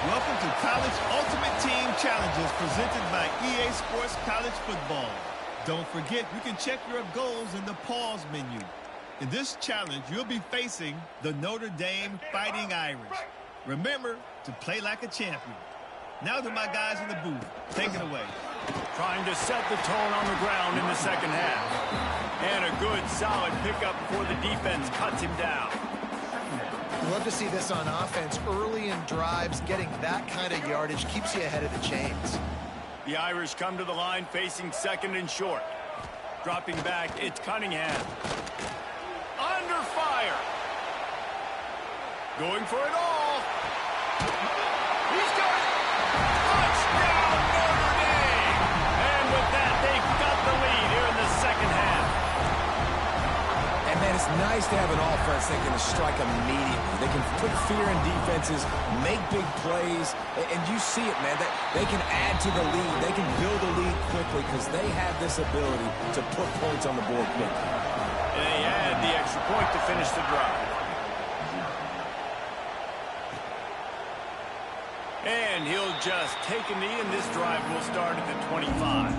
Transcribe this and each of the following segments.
Welcome to College Ultimate Team Challenges presented by EA Sports College Football. Don't forget, you can check your goals in the pause menu. In this challenge, you'll be facing the Notre Dame Fighting Irish. Remember to play like a champion. Now to my guys in the booth. Take it away. Trying to set the tone on the ground in the second half. And a good, solid pickup before the defense cuts him down. Love to see this on offense. Early in drives, getting that kind of yardage keeps you ahead of the chains. The Irish come to the line facing second and short. Dropping back, it's Cunningham. Under fire. Going for it all. He's got it. Touchdown, Notre Dame. And with that, they've got the lead here in the second half. And, man, it's nice to have an offense that can strike immediately. They can put fear in defenses, make big plays, and you see it, man. They can add to the lead. They can build a lead quickly because they have this ability to put points on the board quickly. And they add the extra point to finish the drive. And he'll just take a knee, and this drive will start at the 25.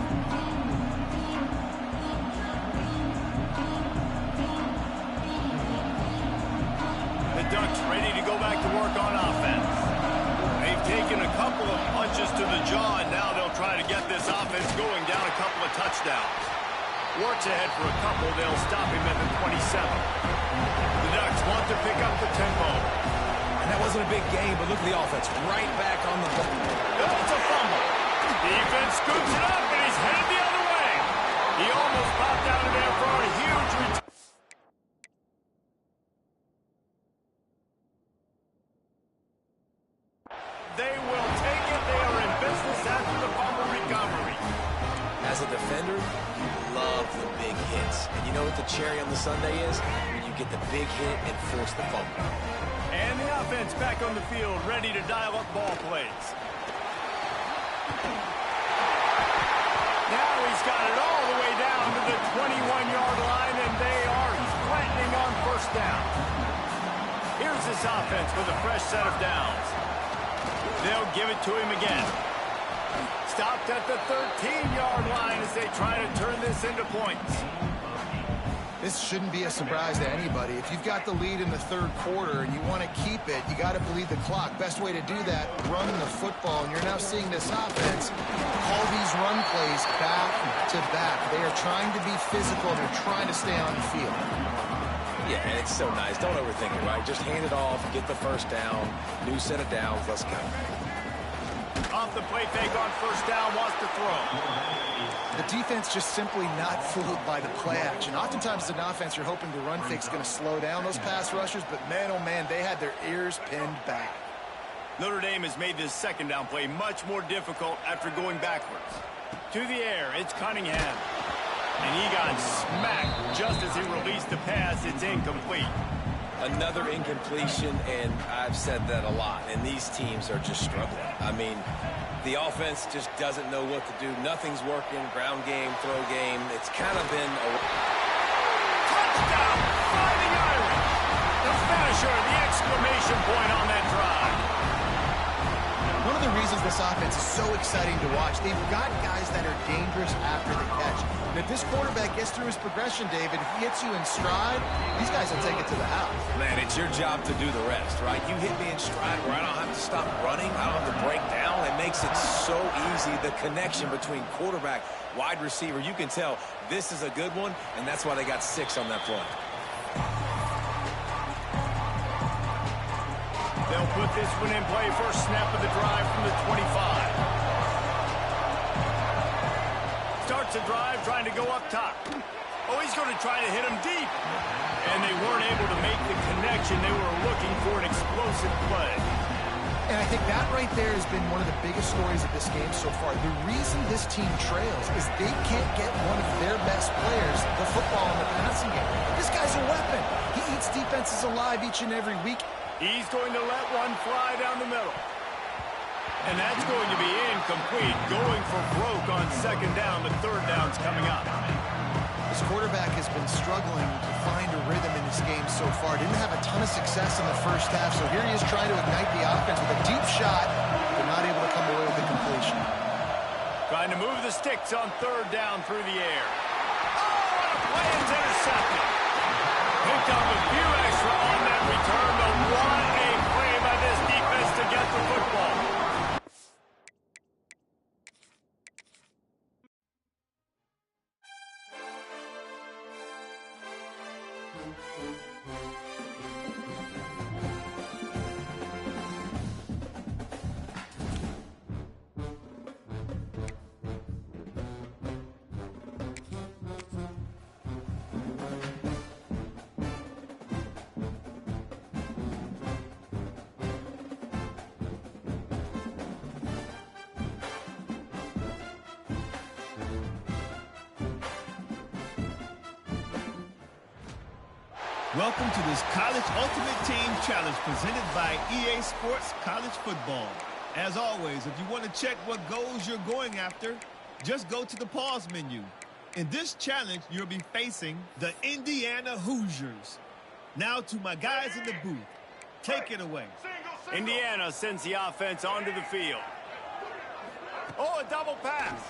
The Ducks ready to go back to work on offense. They've taken a couple of punches to the jaw, and now they'll try to get this offense going down a couple of touchdowns. Works ahead for a couple. They'll stop him at the 27. The Ducks want to pick up the tempo. And that wasn't a big game, but look at the offense. Right back on the ball. Oh, it's a fumble. Defense scoops it up, and he's headed the other way. He almost popped out of there for a huge return. They will take it. They are in business after the fumble recovery. As a defender, you love the big hits. And you know what the cherry on the sundae is? When you get the big hit and force the fumble. And the offense back on the field, ready to dial up ball plays. Now he's got it all the way down to the 21-yard line, and they are flattening on first down. Here's this offense with a fresh set of downs. They'll give it to him again. Stopped at the 13-yard line as they try to turn this into points. This shouldn't be a surprise to anybody. If you've got the lead in the third quarter and you want to keep it, you got to bleed the clock. Best way to do that, run the football. And you're now seeing this offense call these run plays back to back. They are trying to be physical. They're trying to stay on the field. Yeah, and it's so nice. Don't overthink it, right? Just hand it off, get the first down, new set of downs, let's go. Off the play fake on first down, wants to throw. The defense just simply not fooled by the play action. Oftentimes as an offense, you're hoping the run fake's going to slow down those pass rushers, but man, oh man, they had their ears pinned back. Notre Dame has made this second down play much more difficult after going backwards. To the air, it's Cunningham. And he got smacked just as he released the pass. It's incomplete. Another incompletion, and I've said that a lot, and these teams are just struggling. I mean, the offense just doesn't know what to do. Nothing's working. Ground game, throw game. It's kind of been a... Touchdown, Fighting Irish. The finisher, the exclamation point on that drive. One of the reasons this offense is so exciting to watch, they've got guys that are dangerous after the catch. And if this quarterback gets through his progression, David, if he hits you in stride, these guys will take it to the house. Man, it's your job to do the rest, right? You hit me in stride where I don't have to stop running. I don't have to break down. It makes it so easy. The connection between quarterback, wide receiver, you can tell this is a good one, and that's why they got 6 on that play. They'll put this one in play. First snap of the drive from the 25. Starts the drive trying to go up top. Oh, he's going to try to hit him deep. And they weren't able to make the connection. They were looking for an explosive play. And I think that right there has been one of the biggest stories of this game so far. The reason this team trails is they can't get one of their best players the football in the passing game. This guy's a weapon. He eats defenses alive each and every week. He's going to let one fly down the middle. And that's going to be incomplete. Going for broke on second down. The third down's coming up. This quarterback has been struggling to find a rhythm in this game so far. Didn't have a ton of success in the first half, so here he is trying to ignite the offense with a deep shot, but not able to come away with the completion. Trying to move the sticks on third down through the air. Oh, and a play is intercepted. Picked up a few extra on that return, but what a play by this defense to get the football. Welcome to this College Ultimate Team Challenge presented by EA Sports College Football. As always, if you want to check what goals you're going after, just go to the pause menu. In this challenge, you'll be facing the Indiana Hoosiers. Now to my guys in the booth. Take it away. Indiana sends the offense onto the field. Oh, a double pass.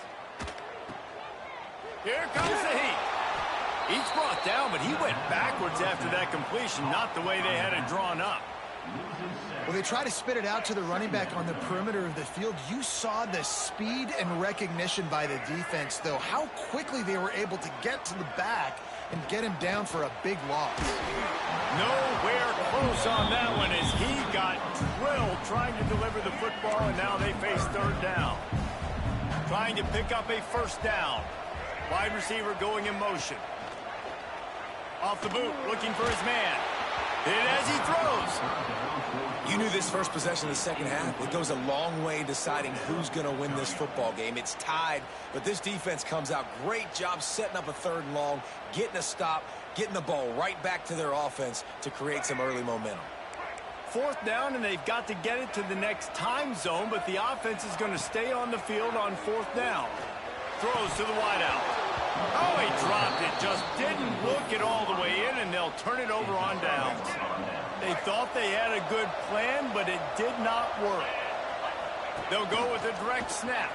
Here comes the heat. He's brought down, but he went backwards after that completion, not the way they had it drawn up. Well, they try to spit it out to the running back on the perimeter of the field. You saw the speed and recognition by the defense, though, how quickly they were able to get to the back and get him down for a big loss. Nowhere close on that one as he got drilled trying to deliver the football, and now they face third down. Trying to pick up a first down. Wide receiver going in motion. Off the boot, looking for his man. Hit as he throws. You knew this first possession of the second half. It goes a long way deciding who's going to win this football game. It's tied, but this defense comes out. Great job setting up a third and long, getting a stop, getting the ball right back to their offense to create some early momentum. Fourth down, and they've got to get it to the next time zone, but the offense is going to stay on the field on fourth down. Throws to the wideout. Oh, he dropped it. Just didn't look it all the way in, and they'll turn it over on downs. They thought they had a good plan, but it did not work. They'll go with a direct snap.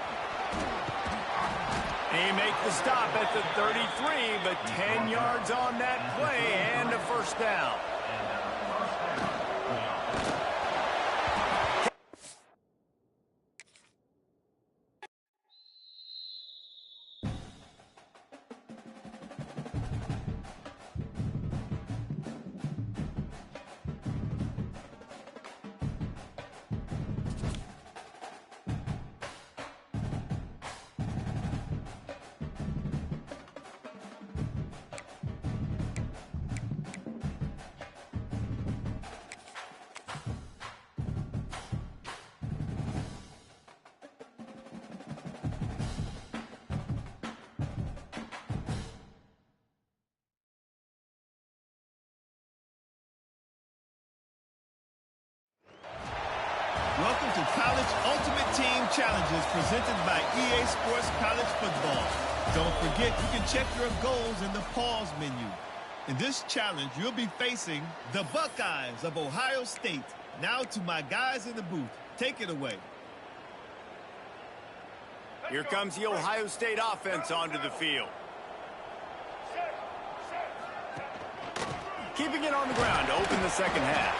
They make the stop at the 33, but 10 yards on that play and a first down. Welcome to College Ultimate Team Challenges presented by EA Sports College Football. Don't forget, you can check your goals in the pause menu. In this challenge, you'll be facing the Buckeyes of Ohio State. Now to my guys in the booth. Take it away. Here comes the Ohio State offense onto the field. Keeping it on the ground to open the second half.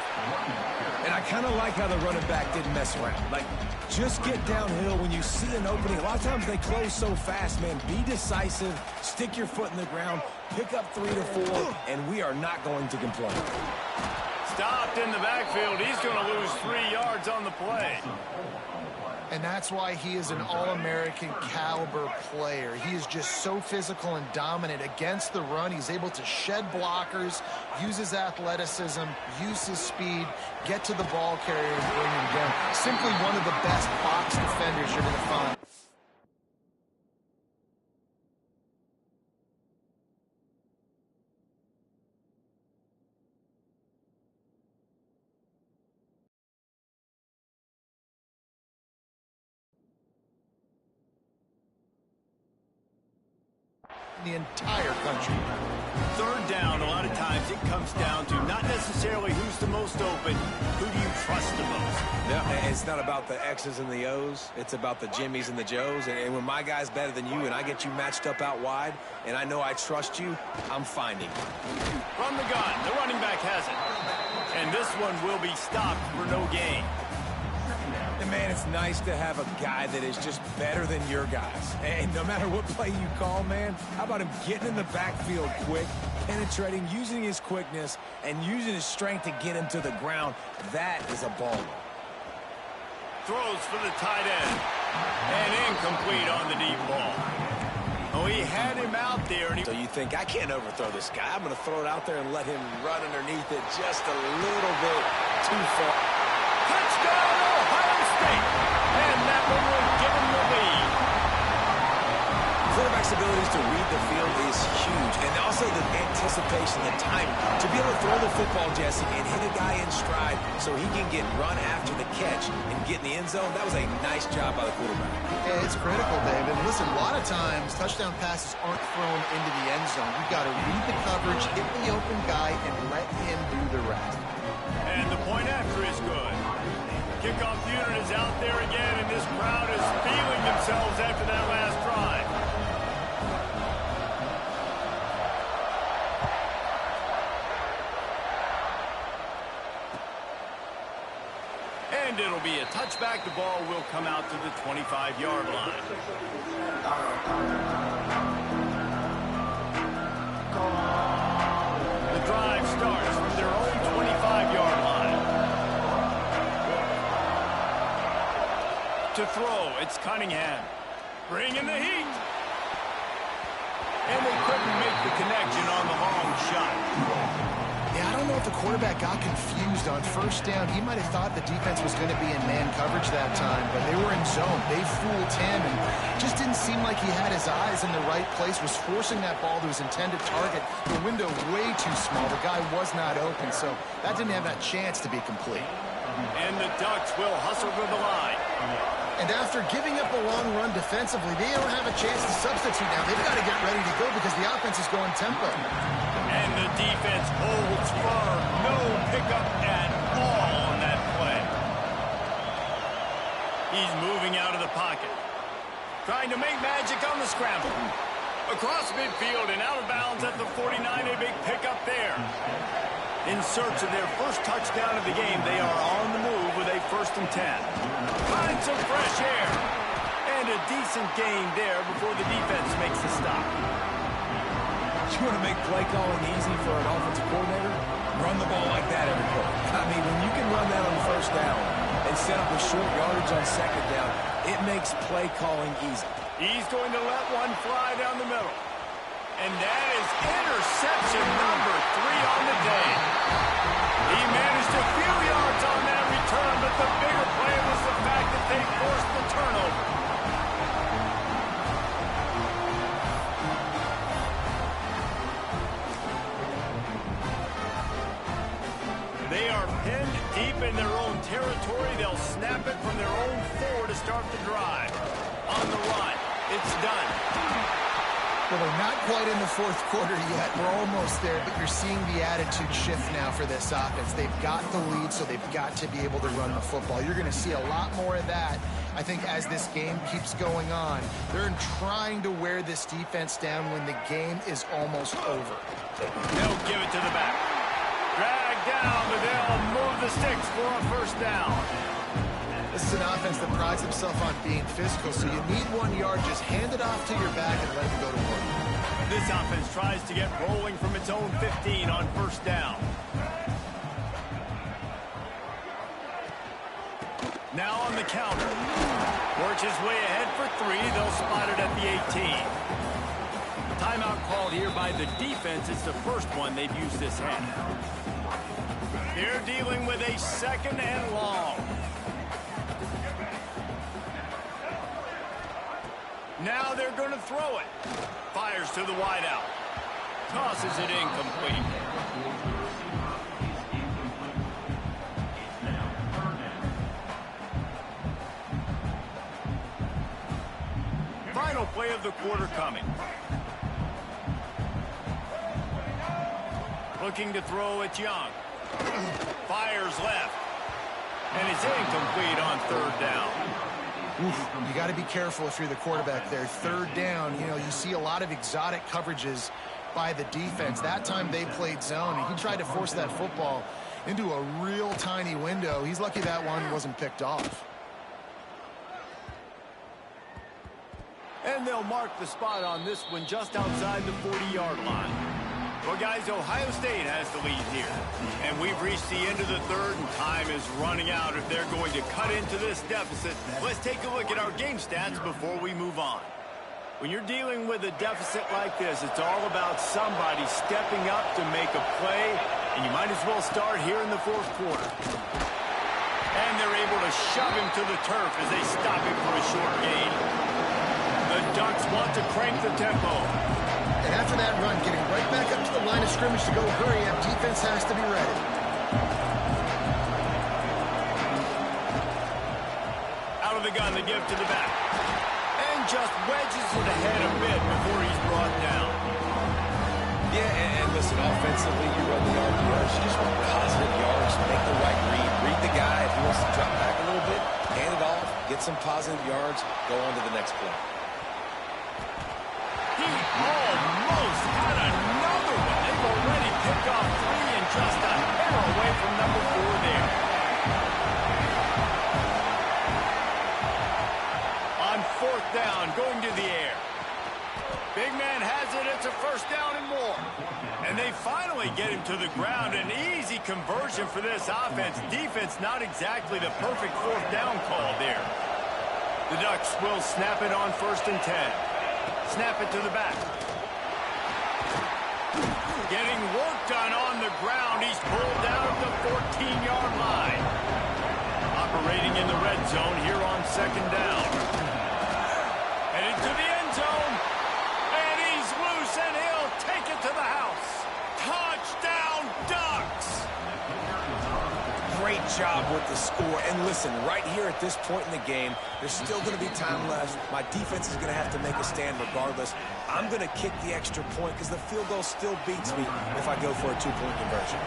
And I kind of like how the running back didn't mess around. Like, just get downhill when you see an opening. A lot of times they close so fast, man. Be decisive, stick your foot in the ground, pick up 3 to 4, and we are not going to complain. Stopped in the backfield. He's going to lose 3 yards on the play. And that's why he is an All-American caliber player. He is just so physical and dominant against the run. He's able to shed blockers, use his athleticism, use his speed, get to the ball carrier and bring him down. Simply one of the best box defenders you're going to find. The entire country. Third down, a lot of times it comes down to not necessarily who's the most open, who do you trust the most? Yeah, it's not about the X's and the O's. It's about the Jimmys and the Joes. And when my guy's better than you and I get you matched up out wide and I know I trust you, I'm finding you. From the gun, the running back has it. And this one will be stopped for no gain. And man, it's nice to have a guy that is just better than your guys. And no matter what play you call, man, how about him getting in the backfield quick, penetrating, using his quickness, and using his strength to get him to the ground? That is a baller. Throws for the tight end. And incomplete on the deep ball. Oh, he had him out there. And so you think, I can't overthrow this guy. I'm going to throw it out there and let him run underneath it just a little bit too far. Touchdown, Ohio State. And that one will give him the lead. Quarterback's abilities to read the field is huge. And also the anticipation, the time to be able to throw the football, Jesse, and hit a guy in stride so he can get run after the catch and get in the end zone. That was a nice job by the quarterback. Yeah, it's critical, David. Listen, a lot of times touchdown passes aren't thrown into the end zone. You've got to read the coverage, hit the open guy, and let him do the rest. And the point after is good. Kickoff unit is out there again, and this crowd is feeling themselves after that last drive. And it'll be a touchback. The ball will come out to the 25-yard line. The drive starts from their own 25-yard line. To throw, it's Cunningham. Bringing the heat. And they couldn't make the connection on the long shot. Yeah, I don't know if the quarterback got confused on first down. He might have thought the defense was going to be in man coverage that time, but they were in zone. They fooled him and just didn't seem like he had his eyes in the right place, was forcing that ball to his intended target. The window way too small. The guy was not open, so that didn't have that chance to be complete. And the Ducks will hustle to the line. And after giving up a long run defensively, they don't have a chance to substitute now. They've got to get ready to go because the offense is going tempo. And the defense holds firm. No pickup at all on that play. He's moving out of the pocket. Trying to make magic on the scramble. Across midfield and out of bounds at the 49, a big pickup there. In search of their first touchdown of the game, they are on the move with a 1st and 10. Find some fresh air. And a decent gain there before the defense makes the stop. You want to make play calling easy for an offensive coordinator? Run the ball like that every play. I mean, when you can run that on 1st down and set up a short yardage on 2nd down, it makes play calling easy. He's going to let one fly down the middle. And that is interception number 3 on the day. He managed a few yards on that return, but the bigger play was the fact that they forced the turnover. They are pinned deep in their own territory. They'll snap it from their own 4 to start the drive. On the run, it's done. Well, they're not quite in the 4th quarter yet. We're almost there, but you're seeing the attitude shift now for this offense. They've got the lead, so they've got to be able to run the football. You're going to see a lot more of that, I think, as this game keeps going on. They're trying to wear this defense down when the game is almost over. They'll give it to the back. Drag down, but they'll move the sticks for a 1st down. This is an offense that prides himself on being physical, so you need 1 yard. Just hand it off to your back and let him go to work. This offense tries to get rolling from its own 15 on 1st down. Now on the counter. Works his way ahead for 3. They'll spot it at the 18. Timeout called here by the defense. It's the first one they've used this half. They're dealing with a 2nd and long. Now they're going to throw it. Fires to the wideout. Tosses it incomplete. Final play of the quarter coming. Looking to throw it Young. Fires left. And it's incomplete on 3rd down. You got to be careful if you're the quarterback there. 3rd down, you see a lot of exotic coverages by the defense. That time they played zone, and he tried to force that football into a real tiny window. He's lucky that one wasn't picked off. And they'll mark the spot on this one just outside the 40-yard line. Well, guys, Ohio State has the lead here. And we've reached the end of the 3rd, and time is running out if they're going to cut into this deficit. Let's take a look at our game stats before we move on. When you're dealing with a deficit like this, it's all about somebody stepping up to make a play, and you might as well start here in the 4th quarter. And they're able to shove him to the turf as they stop him for a short gain. The Ducks want to crank the tempo. And after that run, getting right back up to the line of scrimmage to go hurry up, defense has to be ready. Out of the gun, the give to the back. And just wedges it ahead a bit before he's brought down. Yeah, and listen, offensively, you run the RPOs. You just want positive yards, make the right read. Read the guy. If he wants to drop back a little bit, hand it off, get some positive yards, go on to the next play. He almost had another one. They've already picked off 3 and just a hair away from number 4 there. On 4th down, going to the air. Big man has it. It's a 1st down and more. And they finally get him to the ground. An easy conversion for this offense. Defense not exactly the perfect 4th down call there. The Ducks will snap it on 1st and 10. Snap it to the back. Getting work done on the ground. He's pulled down at the 14-yard line. Operating in the red zone here on 2nd down. Headed to the end zone. And he's loose, and he'll take it to the house. Touchdown, Ducks! Great job with the score. And listen, right here at this point in the game, there's still going to be time left. My defense is going to have to make a stand regardless. I'm going to kick the extra point because the field goal still beats me if I go for a 2-point conversion.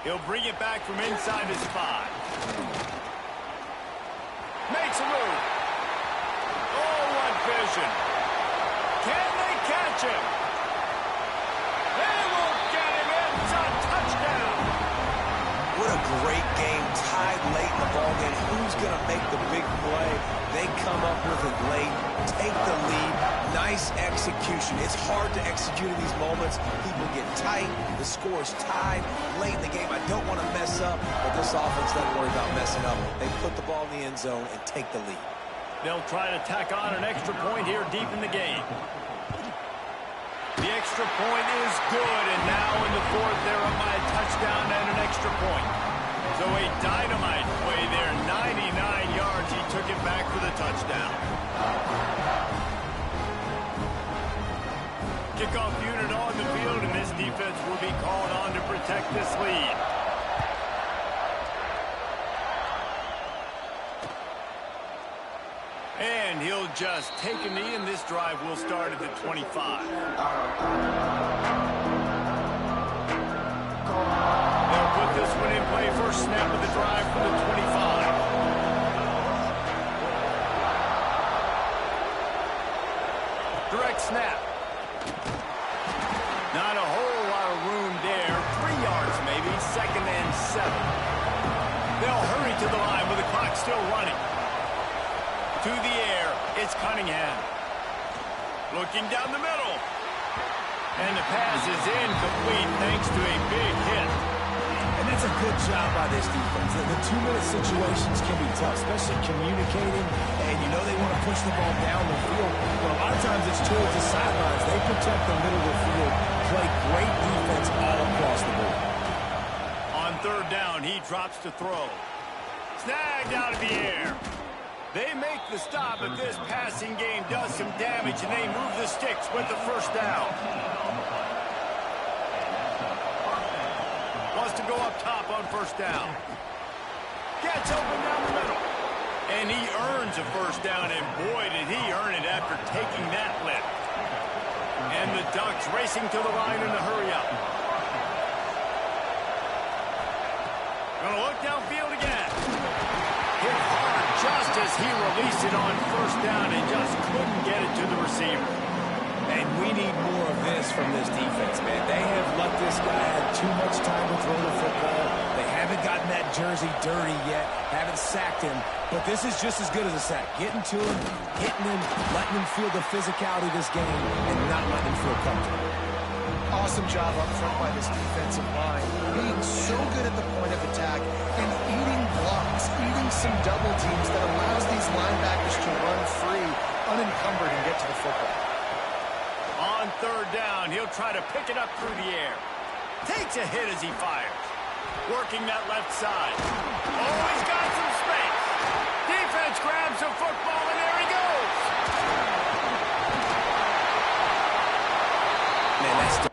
He'll bring it back from inside his 5. Makes a move. Oh, what vision. Can they catch him? They won't get him. It's a touchdown. What a great game, tied late in the ballgame. Who's going to make the big play? They come up with it late, take the lead. Nice execution. It's hard to execute in these moments. People get tight. The score is tied late in the game. I don't want to mess up, but this offense doesn't worry about messing up. They put the ball in the end zone and take the lead. They'll try to tack on an extra point here deep in the game. The extra point is good, and now in the 4th, they're up by a touchdown and an extra point. So a dynamite play there, 99 yards. He took it back for the touchdown. Kickoff unit on the field, and this defense will be called on to protect this lead. And he'll just take a knee, and this drive will start at the 25. They'll put this one in play. First snap of the drive from the 25. Direct snap. Not a whole lot of room there. 3 yards maybe. 2nd and 7. They'll hurry to the line with the clock still running. To the air, it's Cunningham. Looking down the middle. And the pass is incomplete thanks to a big hit. And that's a good job by this defense. The 2-minute situations can be tough, especially communicating. And you know they want to push the ball down the field. But a lot of times it's towards the sidelines. They protect the middle of the field, play great defense all across the board. On 3rd down, he drops to throw. Snagged out of the air. They make the stop, but this passing game does some damage, and they move the sticks with the 1st down. Wants to go up top on 1st down. Gets open down the middle. And he earns a 1st down, and boy, did he earn it after taking that lift. And the Ducks racing to the line in a hurry up. Gonna look downfield again. Hit hard just as he released it on 1st down and just couldn't get it to the receiver. And we need more of this from this defense, man. They have let this guy have too much time to throw the football. They haven't gotten that jersey dirty yet, haven't sacked him, but this is just as good as a sack. Getting to him, hitting him, letting him feel the physicality of this game, and not letting him feel comfortable. Awesome job up front by this defensive line, being so good at the point of attack and eating blocks, eating some double teams that allows these linebackers to run free, unencumbered, and get to the football. On 3rd down, he'll try to pick it up through the air. Takes a hit as he fires. Working that left side. Oh, he's got some space. Defense grabs the football, and there he goes. Man, that's...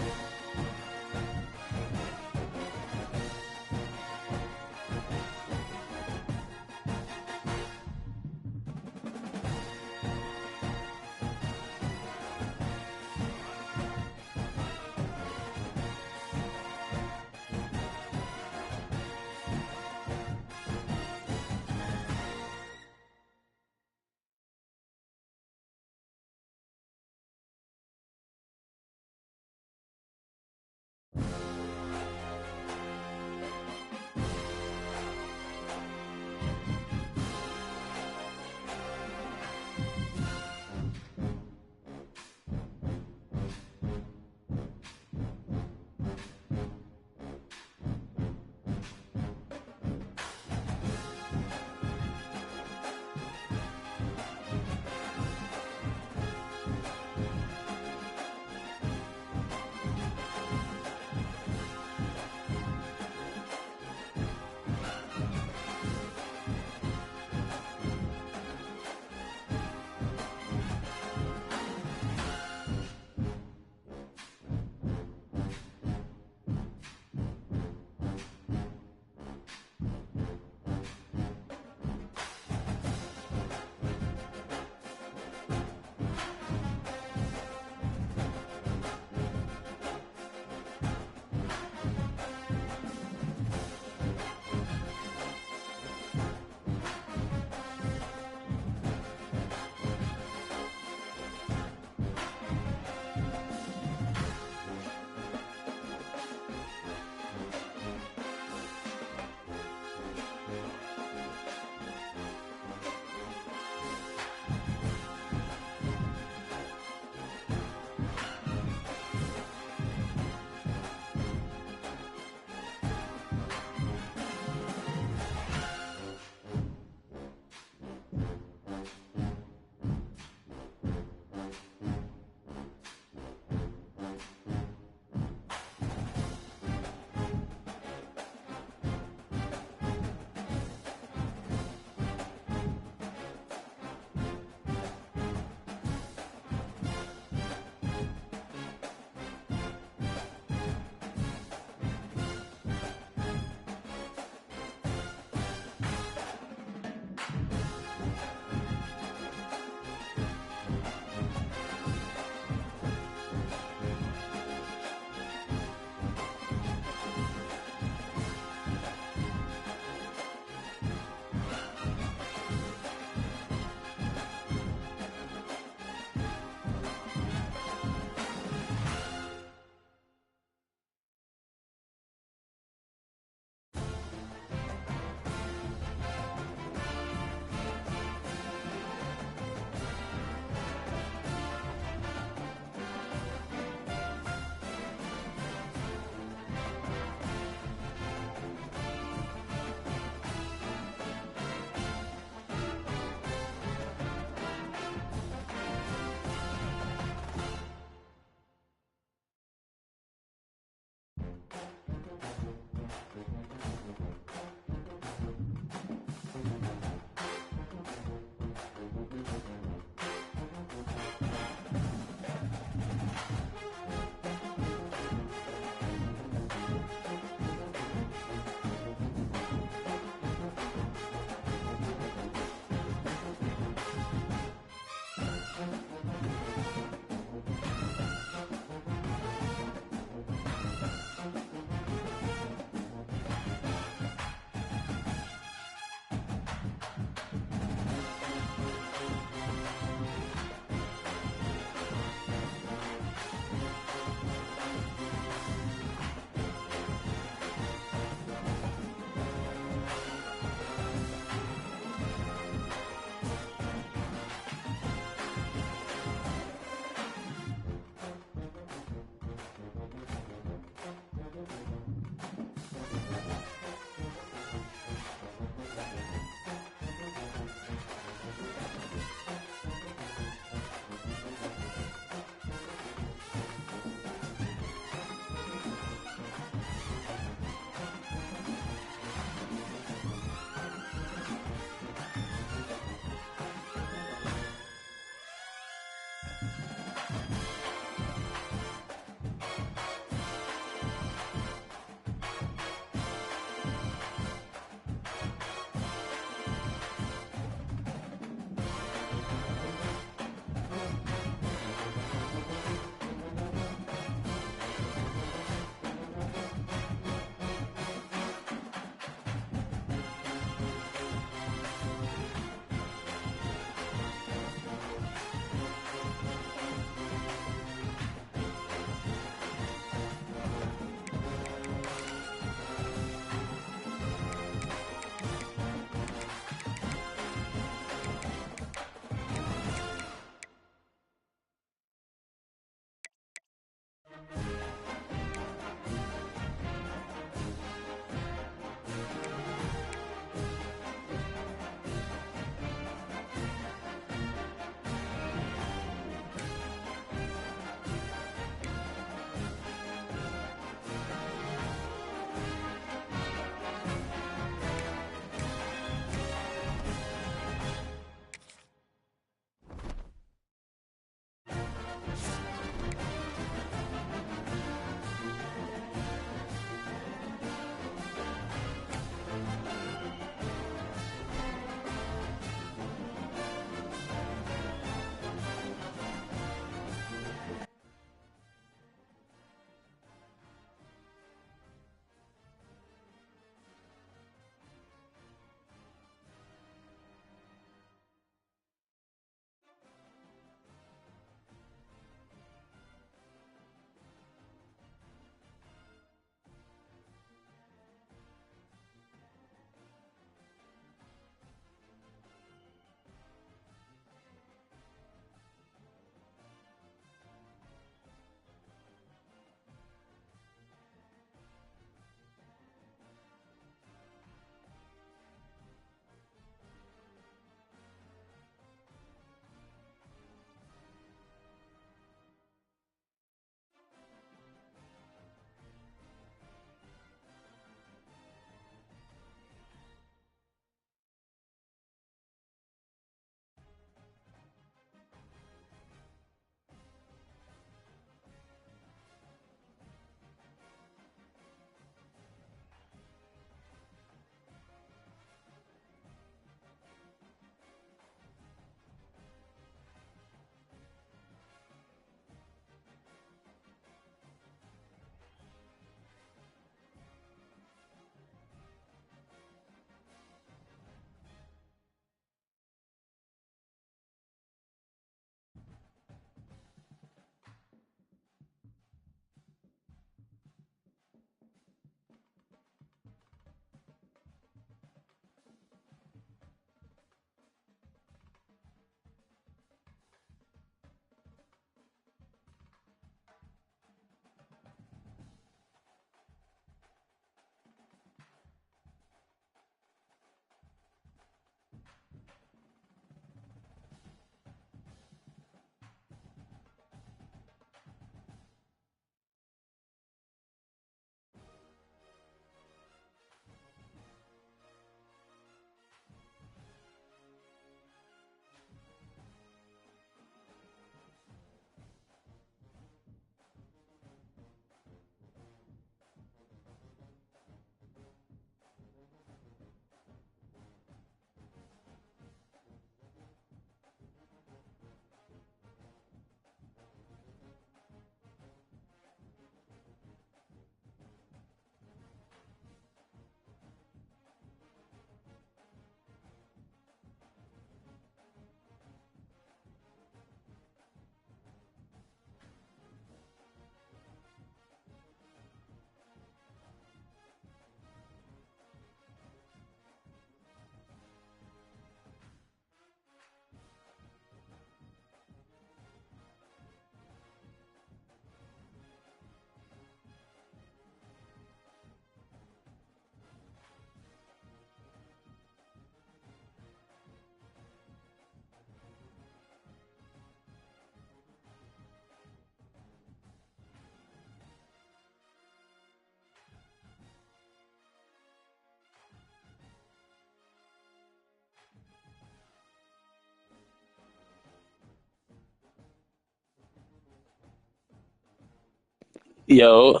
Yo,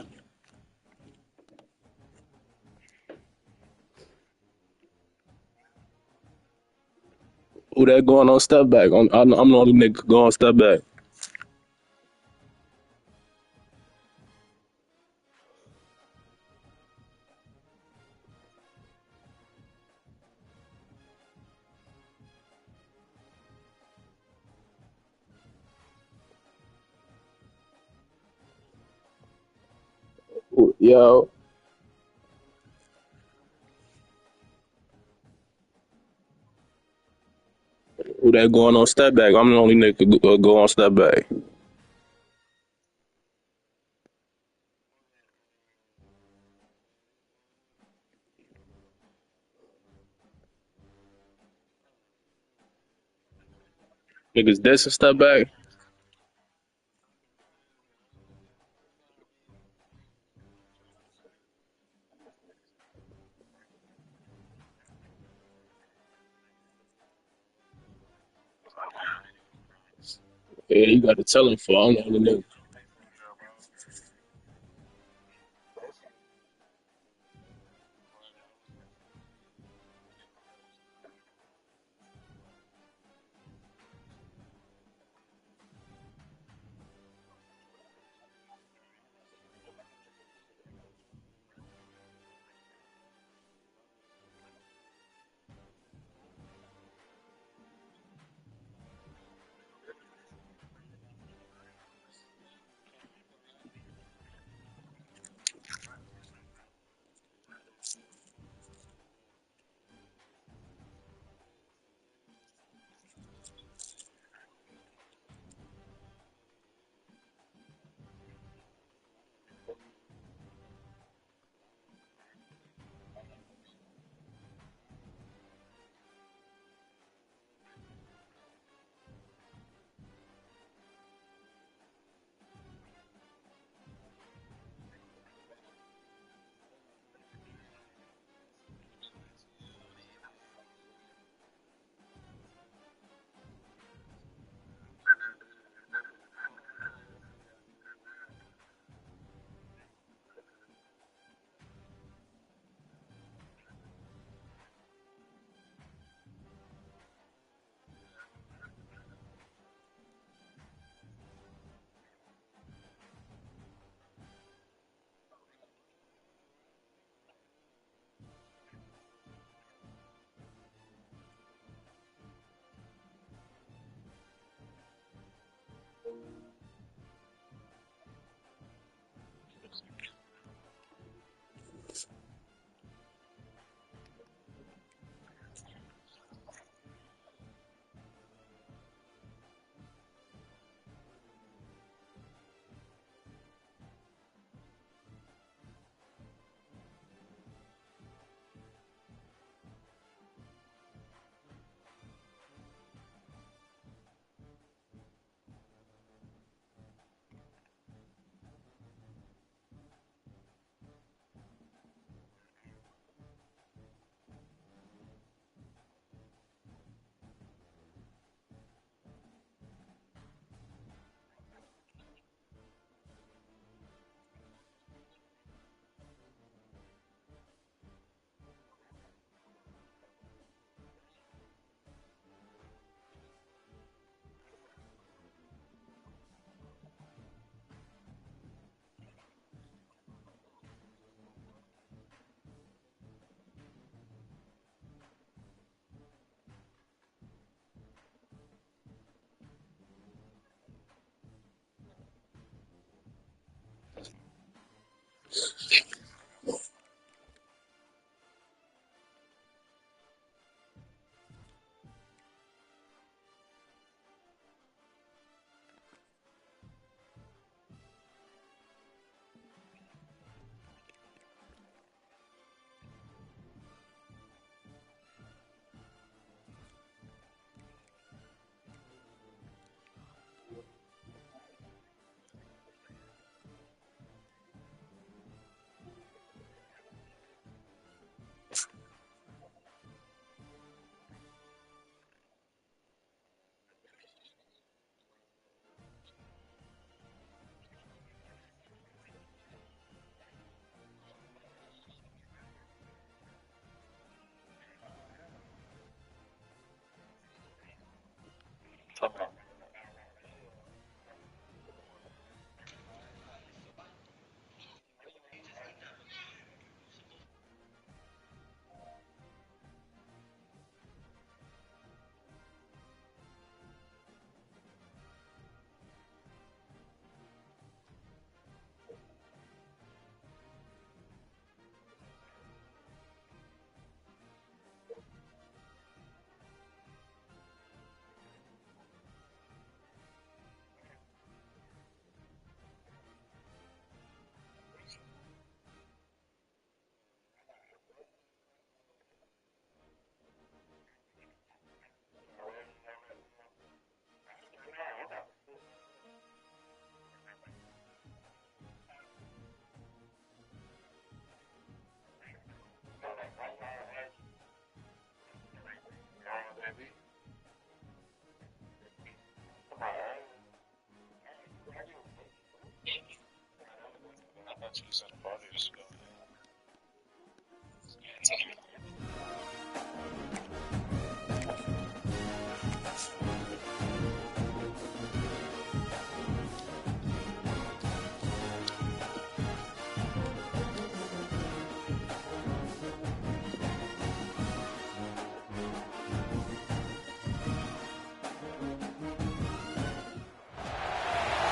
who that going on step back? I'm the only nigga going step back. Yo, who that going on step back? I'm the only nigga go on step back. Niggas this and step back. Yeah, you got to tell him for I'm the only nigga.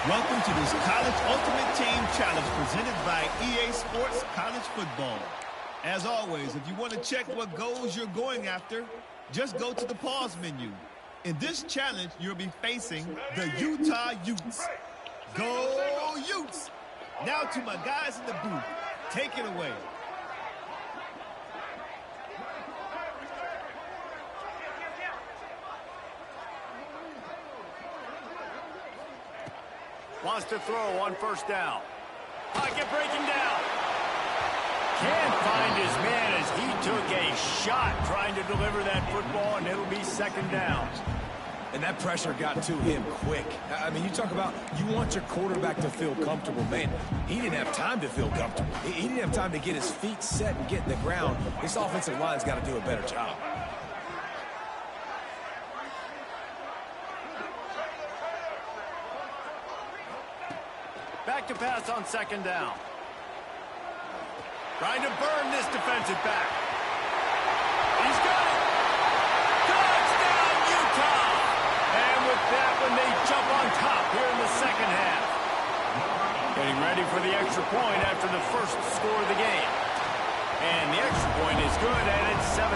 Welcome to this College Ultimate Team Challenge presented by EA Sports College Football. As always, if you want to check what goals you're going after, just go to the pause menu. In this challenge, you'll be facing the Utah Utes. Go Utes! Now to my guys in the booth. Take it away. Wants to throw on first down. Pocket breaking down. Can't find his man as he took a shot trying to deliver that football, and it'll be second down. And that pressure got to him quick. I mean, you talk about you want your quarterback to feel comfortable. Man, he didn't have time to feel comfortable. He didn't have time to get his feet set and get in the ground. This offensive line's got to do a better job. Back to pass on second down. Trying to burn this defensive back. He's got it. Touchdown, Utah! And with that one, they jump on top here in the second half. Getting ready for the extra point after the first score of the game. And the extra point is good, and it's 7-0.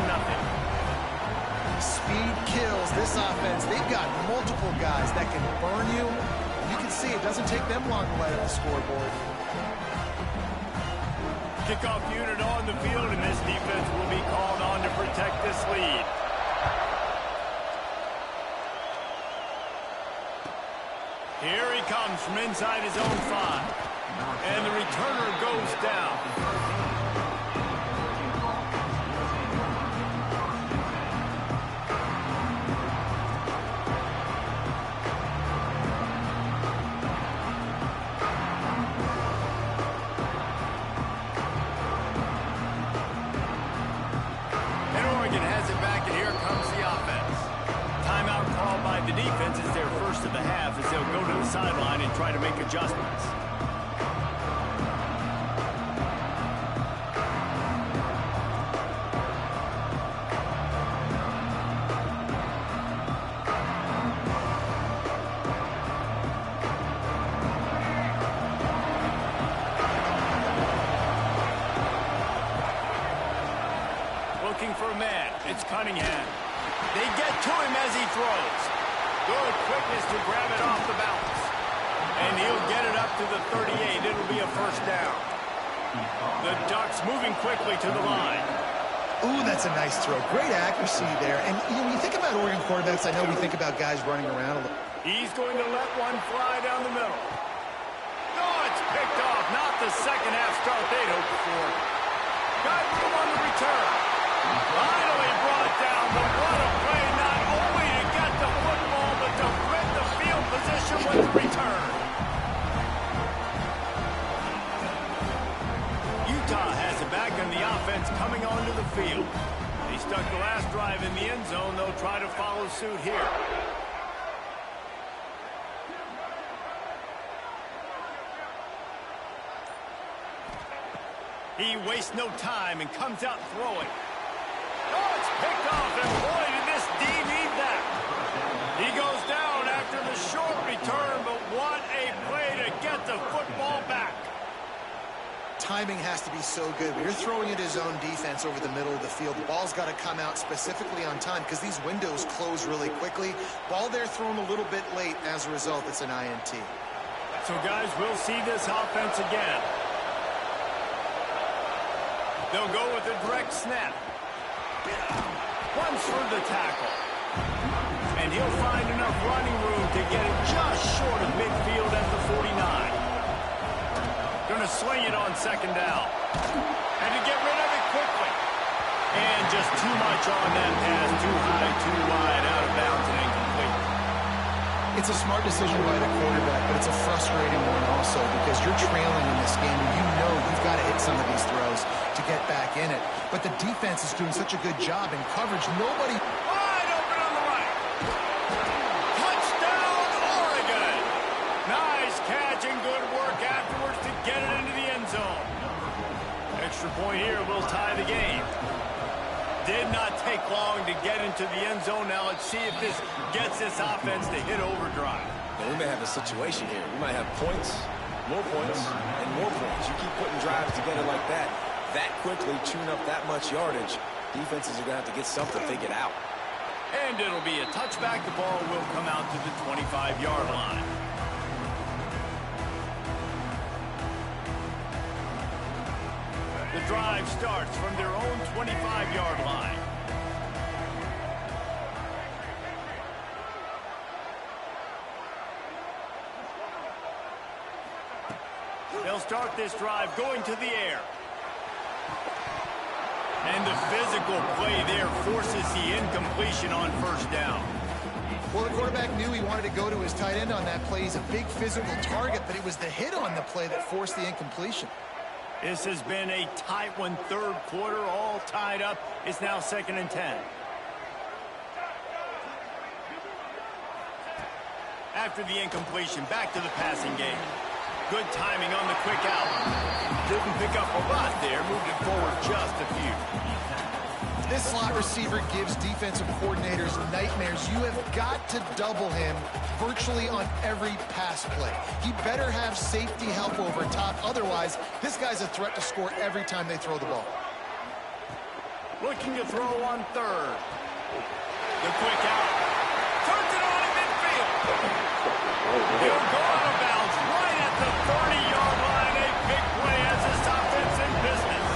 Speed kills this offense. They've got multiple guys that can burn you. You can see it doesn't take them long to light up the scoreboard. Kickoff unit on the field, and this defense will be called on to protect this lead. Here he comes from inside his own 5. And the returner goes down. The defense is their first of the half as they'll go to the sideline and try to make adjustments. Looking for a man. It's Cunningham. They get to him as he throws. Good quickness to grab it off the bounce. And he'll get it up to the 38. It'll be a first down. The Ducks moving quickly to the line. Ooh, that's a nice throw. Great accuracy there. And when you think about Oregon quarterbacks, I know we think about guys running around a little. He's going to let one fly down the middle. Oh, it's picked off. Not the second half start they'd hoped for. Got room on the return. Finally brought down, but what a play, not only to get the football, but to win the field position with the return. Utah has it back on the offense coming onto the field. They stuck the last drive in the end zone. They'll try to follow suit here. He wastes no time and comes out throwing. Oh, it's picked off, and boy, did this D need that. He goes down after the short return, but what a play to get the football back. Timing has to be so good. When you're throwing at his own defense over the middle of the field, the ball's got to come out specifically on time because these windows close really quickly. Ball there thrown a little bit late. As a result, it's an INT. So, guys, we'll see this offense again. They'll go with a direct snap. Runs for the tackle. And he'll find enough running room to get it just short of midfield at the 49. Going to sling it on second down. And to get rid of it quickly. And just too much on that pass. Too high, too wide, out of bounds, and incomplete. It's a smart decision by the quarterback, but it's a frustrating one also because you're trailing in this game and you know you've got to hit some of these throws to get back in it. But the defense is doing such a good job in coverage. Nobody... Wide open on the right. Touchdown, Oregon. Nice catch and good work afterwards to get it into the end zone. Extra point here will tie the game. Did not take long to get into the end zone. Now let's see if this gets this offense to hit overdrive. And we may have a situation here. We might have points, and more points. You keep putting drives together like that quickly, chewing up that much yardage. Defenses are going to have to get something figured out. And it'll be a touchback. The ball will come out to the 25-yard line. The drive starts from their own 25-yard line. They'll start this drive going to the air. And the physical play there forces the incompletion on first down. Well, the quarterback knew he wanted to go to his tight end on that play. He's a big physical target, but it was the hit on the play that forced the incompletion. This has been a tight one, third quarter, all tied up. It's now 2nd and 10. After the incompletion, back to the passing game. Good timing on the quick out. Didn't pick up a lot there, moved it forward just a few. This slot receiver gives defensive coordinators nightmares. You have got to double him virtually on every pass play. He better have safety help over top. Otherwise, this guy's a threat to score every time they throw the ball. Looking to throw on third. The quick out. Turns it on in midfield. He'll go out of bounds right at the 30-yard line. A big play as this offense in business.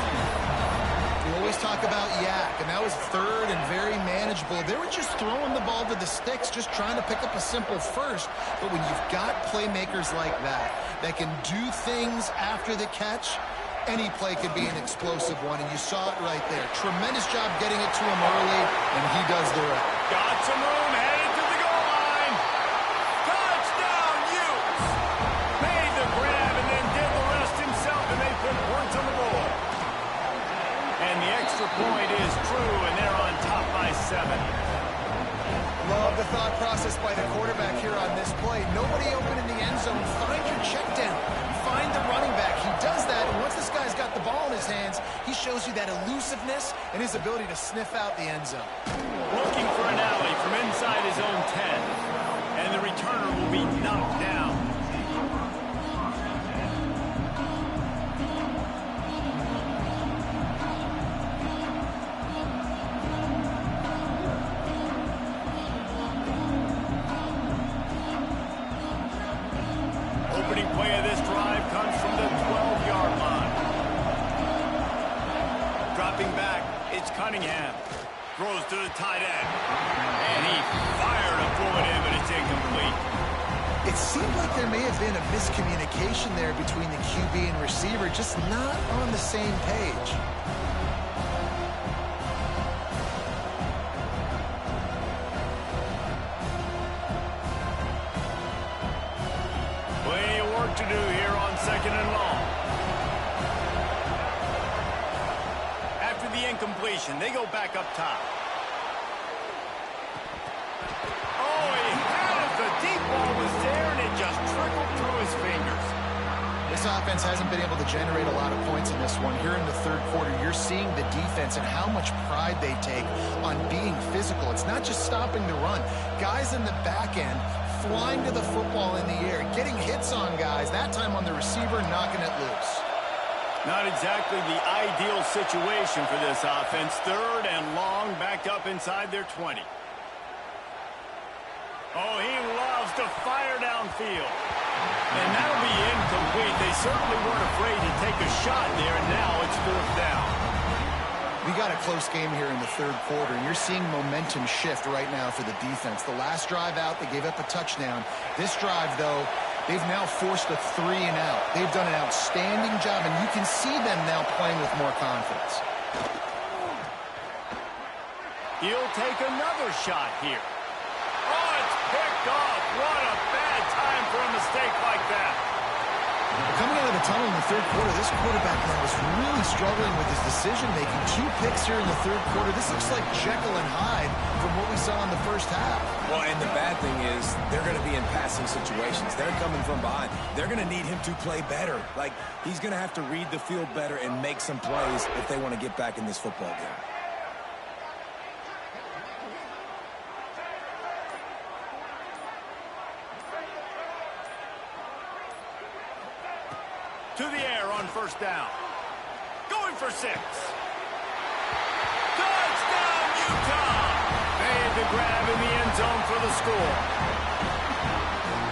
We always talk about yak, and that was third and very manageable. They were just throwing the ball to the sticks, just trying to pick up a simple first. But when you've got playmakers like that can do things after the catch, any play could be an explosive one, and you saw it right there. Tremendous job getting it to him early, and he does the rest. Got some room, headed to the goal line. Touchdown, Utes. Made the grab and then did the rest himself, and they put points on the board. And the extra point is true, and they're on top by 7. Love the thought process by the quarterback here on this play. Nobody open in the end zone. Find your check down. Find the running back. He does that, and once this guy's got the ball in his hands, he shows you that elusiveness and his ability to sniff out the end zone. Looking for an alley from inside his own 10. And the returner will be knocked down. Opening play of this drive comes from the 12-yard line. Dropping back, it's Cunningham. Throws to the tight end. And he fired a bullet in, but it's incomplete. It seemed like there may have been a miscommunication there between the QB and receiver, just not on the same page. Plenty of work to do here on 2nd and long. After the incompletion, they go back up top. Oh, he had it. The deep ball was there, and it just trickled through his fingers. This offense hasn't been able to generate a lot of points in this one. Here in the third quarter, you're seeing the defense and how much pride they take on being physical. It's not just stopping the run. Guys in the back end flying to the football in the air, getting hits on guys, that time on the receiver, knocking it loose. Not exactly the ideal situation for this offense. Third and long, backed up inside their 20. Oh, he loves to fire downfield. And that'll be incomplete. They certainly weren't afraid to take a shot there, and now it's 4th down. We got a close game here in the third quarter, and you're seeing momentum shift right now for the defense. The last drive out, they gave up a touchdown. This drive, though, they've now forced a 3-and-out. They've done an outstanding job, and you can see them now playing with more confidence. He'll take another shot here. Oh, it's picked off. What a the tunnel in the third quarter. This quarterback now is really struggling with his decision-making. 2 picks here in the third quarter. This looks like Jekyll and Hyde from what we saw in the first half. Well, and the bad thing is they're going to be in passing situations. They're coming from behind. They're going to need him to play better. Like, he's going to have to read the field better and make some plays if they want to get back in this football game. To the air on first down. Going for 6. Touchdown, Utah! Made the grab in the end zone for the score.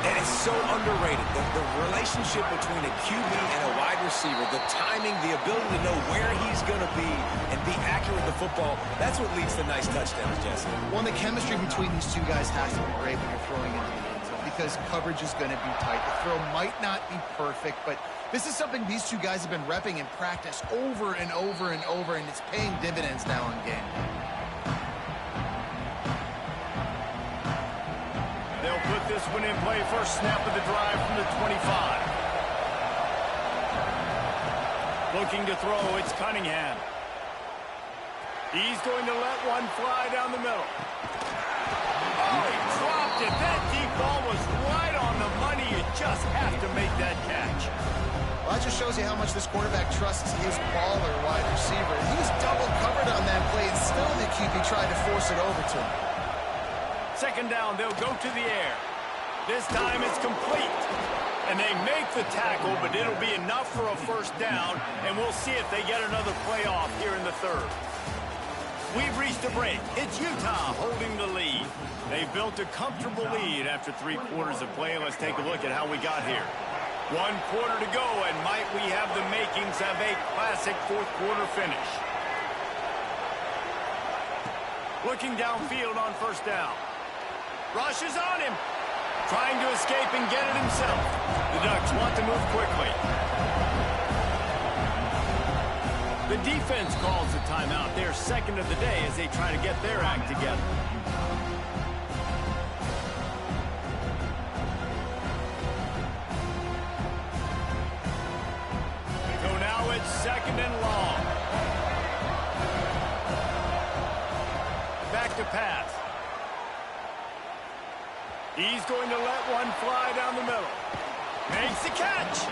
And it's so underrated. The relationship between a QB and a wide receiver, the timing, the ability to know where he's going to be and be accurate with the football, that's what leads to nice touchdowns, Jesse. Well, the chemistry between these two guys has to be great when you're throwing into the end zone because coverage is going to be tight. The throw might not be perfect, but this is something these two guys have been repping in practice over and over and over, and it's paying dividends now in game. They'll put this one in play. First snap of the drive from the 25. Looking to throw, it's Cunningham. He's going to let one fly down the middle. Oh, he dropped it. That deep ball was right on the money. You just have to make that catch. Well, that just shows you how much this quarterback trusts his baller wide receiver. He was double covered on that play, and still the QB tried to force it over to him. Second down, they'll go to the air. This time it's complete. And they make the tackle, but it'll be enough for a first down, and we'll see if they get another play off here in the third. We've reached a break. It's Utah holding the lead. They've built a comfortable lead after 3 quarters of play. Let's take a look at how we got here. 1 quarter to go, and might we have the makings of a classic fourth quarter finish. Looking downfield on first down. Rush is on him. Trying to escape and get it himself. The Ducks want to move quickly. The defense calls a timeout. Their second of the day as they try to get their act together. So now it's second and long. Back to pass. He's going to let one fly down the middle. Makes the catch.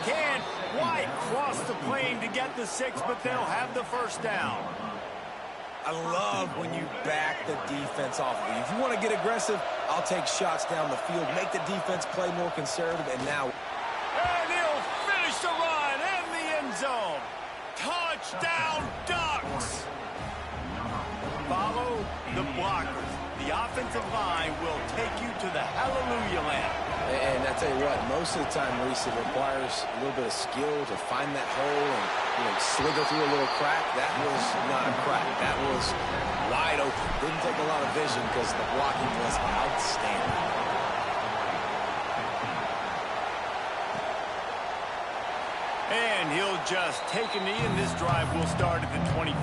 Can't quite cross the plane to get the 6, but they'll have the first down. I love when you back the defense off of you. If you want to get aggressive, I'll take shots down the field, make the defense play more conservative, and now... And he'll finish the run in the end zone. Touchdown, Ducks! Follow the blockers. The offensive line will take you to the hallelujah land. And I tell you what, most of the time, Reese, it requires a little bit of skill to find that hole and slither through a little crack. That was not a crack. That was wide open. Didn't take a lot of vision because the blocking was outstanding. And he'll just take a knee, and this drive will start at the 25.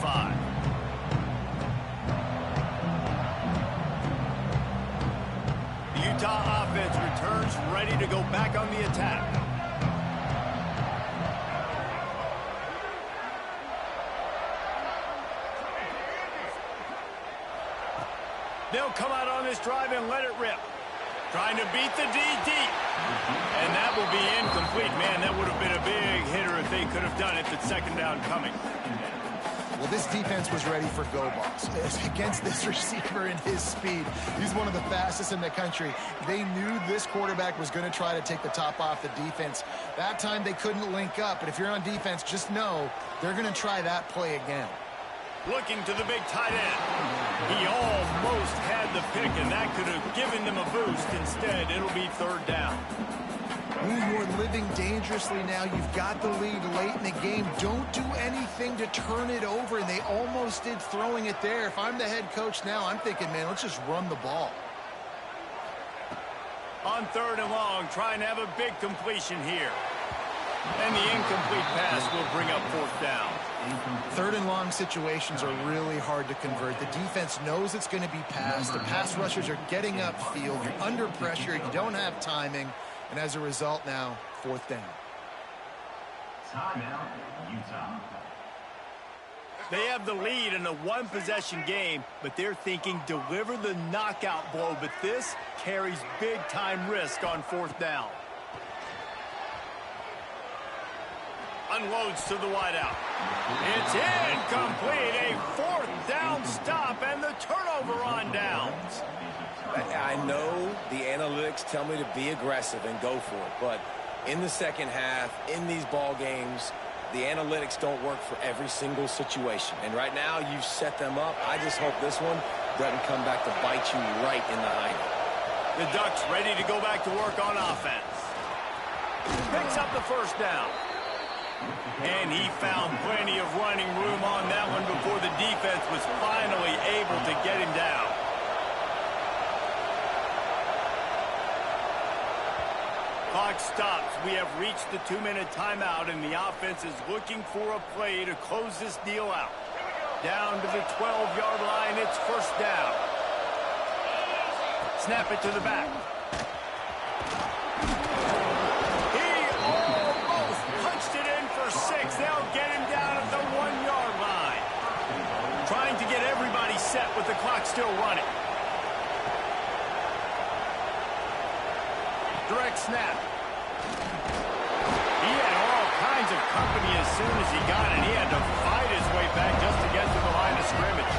Utah offense returns ready to go back on the attack. They'll come out on this drive and let it rip. Trying to beat the D deep. And that will be incomplete. Man, that would have been a big hitter if they could have done it. That second down coming. Well, this defense was ready for go balls. Against this receiver and his speed, he's one of the fastest in the country. They knew this quarterback was going to try to take the top off the defense. That time they couldn't link up, but if you're on defense, just know they're going to try that play again. Looking to the big tight end. He almost had the pick, and that could have given them a boost. Instead, it'll be third down. You're living dangerously now. You've got the lead late in the game. Don't do anything to turn it over, and they almost did throwing it there. If I'm the head coach now, I'm thinking, man, let's just run the ball. On third and long, trying to have a big completion here. And the incomplete pass will bring up fourth down. Third and long situations are really hard to convert. The defense knows it's going to be passed. The pass rushers are getting upfield. You're under pressure. You don't have timing. And as a result now, fourth down. Timeout, Utah. They have the lead in a one-possession game, but they're thinking deliver the knockout blow, but this carries big-time risk on fourth down. Unloads to the wideout. It's incomplete. A fourth down stop and the turnover on downs. I know the analytics tell me to be aggressive and go for it, but in the second half, in these ball games, the analytics don't work for every single situation. And right now, you've set them up. I just hope this one doesn't come back to bite you right in the hind. The Ducks ready to go back to work on offense. Picks up the first down. And he found plenty of running room on that one before the defense was finally able to get him down. Clock stops. We have reached the 2-minute timeout, and the offense is looking for a play to close this deal out. Down to the 12-yard line, it's first down. Snap it to the back. He almost punched it in for 6. They'll get him down at the 1-yard line. Trying to get everybody set with the clock still running. Direct snap. He had all kinds of company as soon as he got it. He had to fight his way back just to get to the line of scrimmage.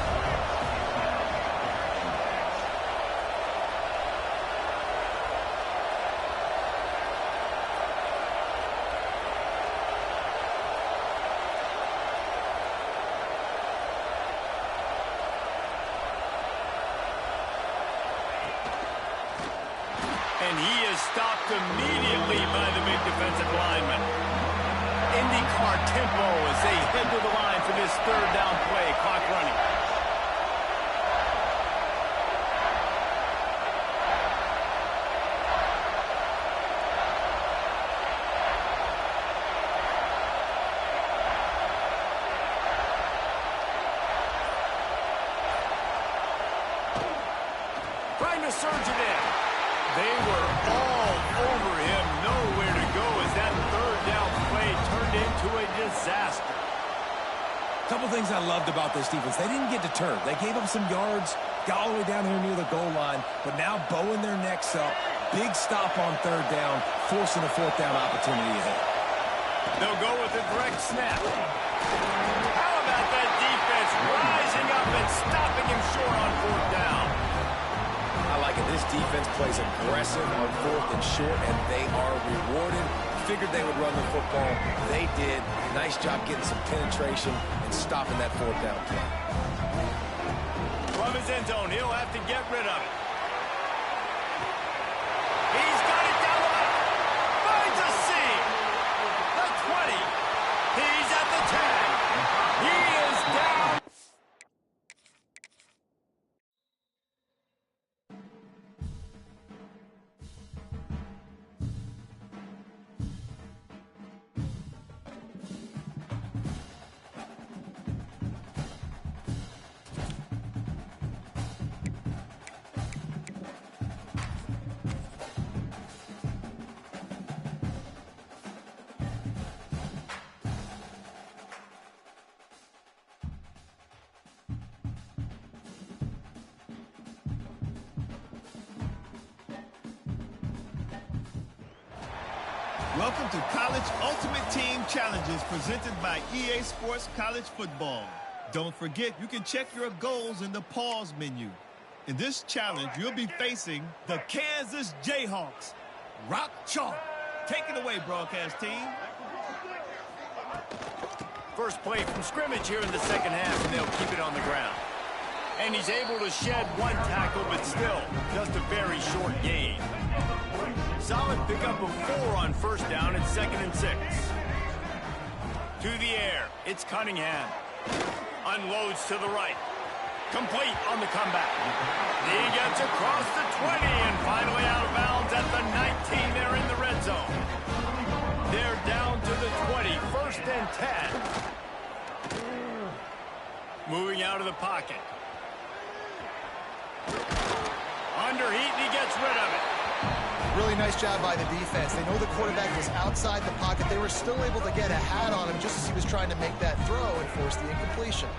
And he is stopped immediately by the big defensive lineman. IndyCar tempo as they head to the line for this third down play. Clock running. Trying to surge it in. They were all over him, nowhere to go as that third down play turned into a disaster. A couple things I loved about this defense. They didn't get deterred. They gave up some yards, got all the way down here near the goal line, but now bowing their necks up. Big stop on third down, forcing a fourth down opportunity ahead. They'll go with a direct snap. How about that defense rising up and stopping him short on fourth down? I like it. This defense plays aggressive on fourth and short, and they are rewarded. Figured they would run the football. They did. Nice job getting some penetration and stopping that fourth down play. From his end zone, he'll have to get rid of it. He's got it down the line. Finds a seam. The 20. He's at the 10. He is down. Welcome to College Ultimate Team Challenges presented by EA Sports College Football. Don't forget, you can check your goals in the pause menu. In this challenge, you'll be facing the Kansas Jayhawks. Rock chalk. Take it away, broadcast team. First play from scrimmage here in the second half, and they'll keep it on the ground. And he's able to shed one tackle, but still, just a very short gain. Solid pickup of 4 on first down and 2nd and 6. To the air, it's Cunningham. Unloads to the right. Complete on the comeback. He gets across the 20 and finally out of bounds at the 19. They're in the red zone. They're down to the 20, 1st and 10. Moving out of the pocket. Under heat, and he gets rid of it. Really nice job by the defense. They know the quarterback was outside the pocket. They were still able to get a hat on him just as he was trying to make that throw and force the incompletion.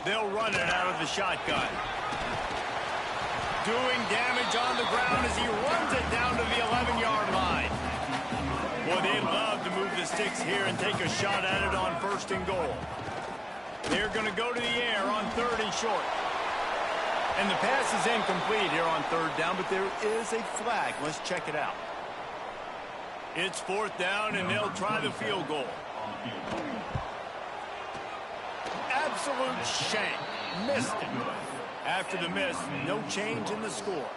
They'll run it out of the shotgun. Doing damage on the ground as he runs it down to the 11-yard line. Boy, they love to move the sticks here and take a shot at it on 1st and goal. They're going to go to the air on 3rd and short. And the pass is incomplete here on 3rd down, but there is a flag. Let's check it out. It's 4th down, and they'll try the field goal. Absolute shank. Missed it. After the miss, no change in the score.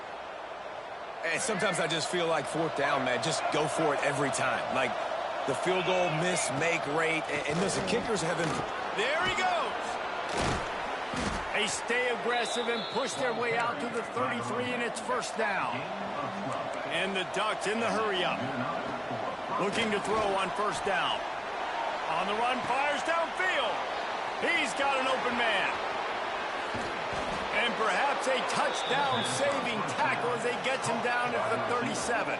And sometimes I just feel like 4th down, man, just go for it every time. Like the field goal miss, make rate, and listen, kickers have been... There he goes. They stay aggressive and push their way out to the 33, and it's 1st down. And the Ducks in the hurry-up. Looking to throw on 1st down. On the run, fires downfield. He's got an open man. And perhaps a touchdown-saving tackle as he gets him down at the 37.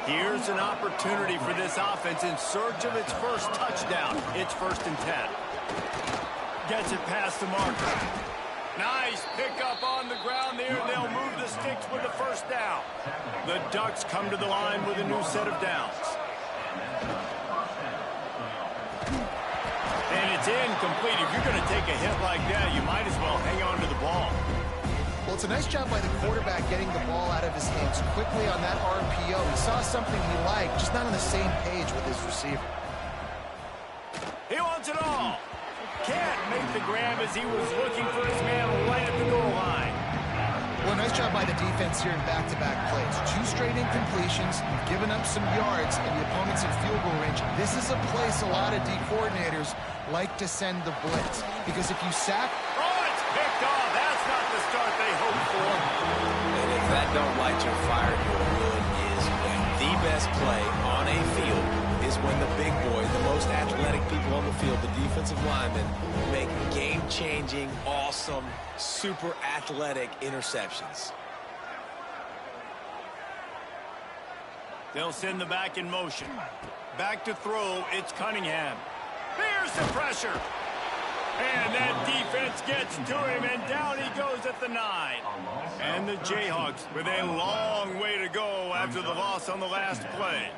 Here's an opportunity for this offense in search of its first touchdown. It's 1st and 10. Gets it past the marker. Nice pickup on the ground there. They'll move the sticks with the 1st down. The Ducks come to the line with a new set of downs. And it's incomplete. If you're going to take a hit like that, you might as well hang on to the ball. Well, it's a nice job by the quarterback getting the ball out of his hands quickly on that RPO. He saw something he liked, just not on the same page with his receiver. He wants it all. Can't make the grab as he was looking for his man right at the goal line. Well, nice job by the defense here in back-to-back plays. 2 straight incompletions, given up some yards, and the opponent's in field goal range. This is a place a lot of D coordinators like to send the blitz. Because if you sack... Oh, it's picked off. That's not the start they hoped for. And if that don't light your fire, your wood is when the best play on a field is when the big boy, the most athletic people on the field, the defensive linemen, make game-changing, awesome, super athletic interceptions. They'll send the back in motion. Back to throw, it's Cunningham. There's the pressure. And that defense gets to him, and down he goes at the 9. And the Jayhawks with a long way to go after the loss on the last play.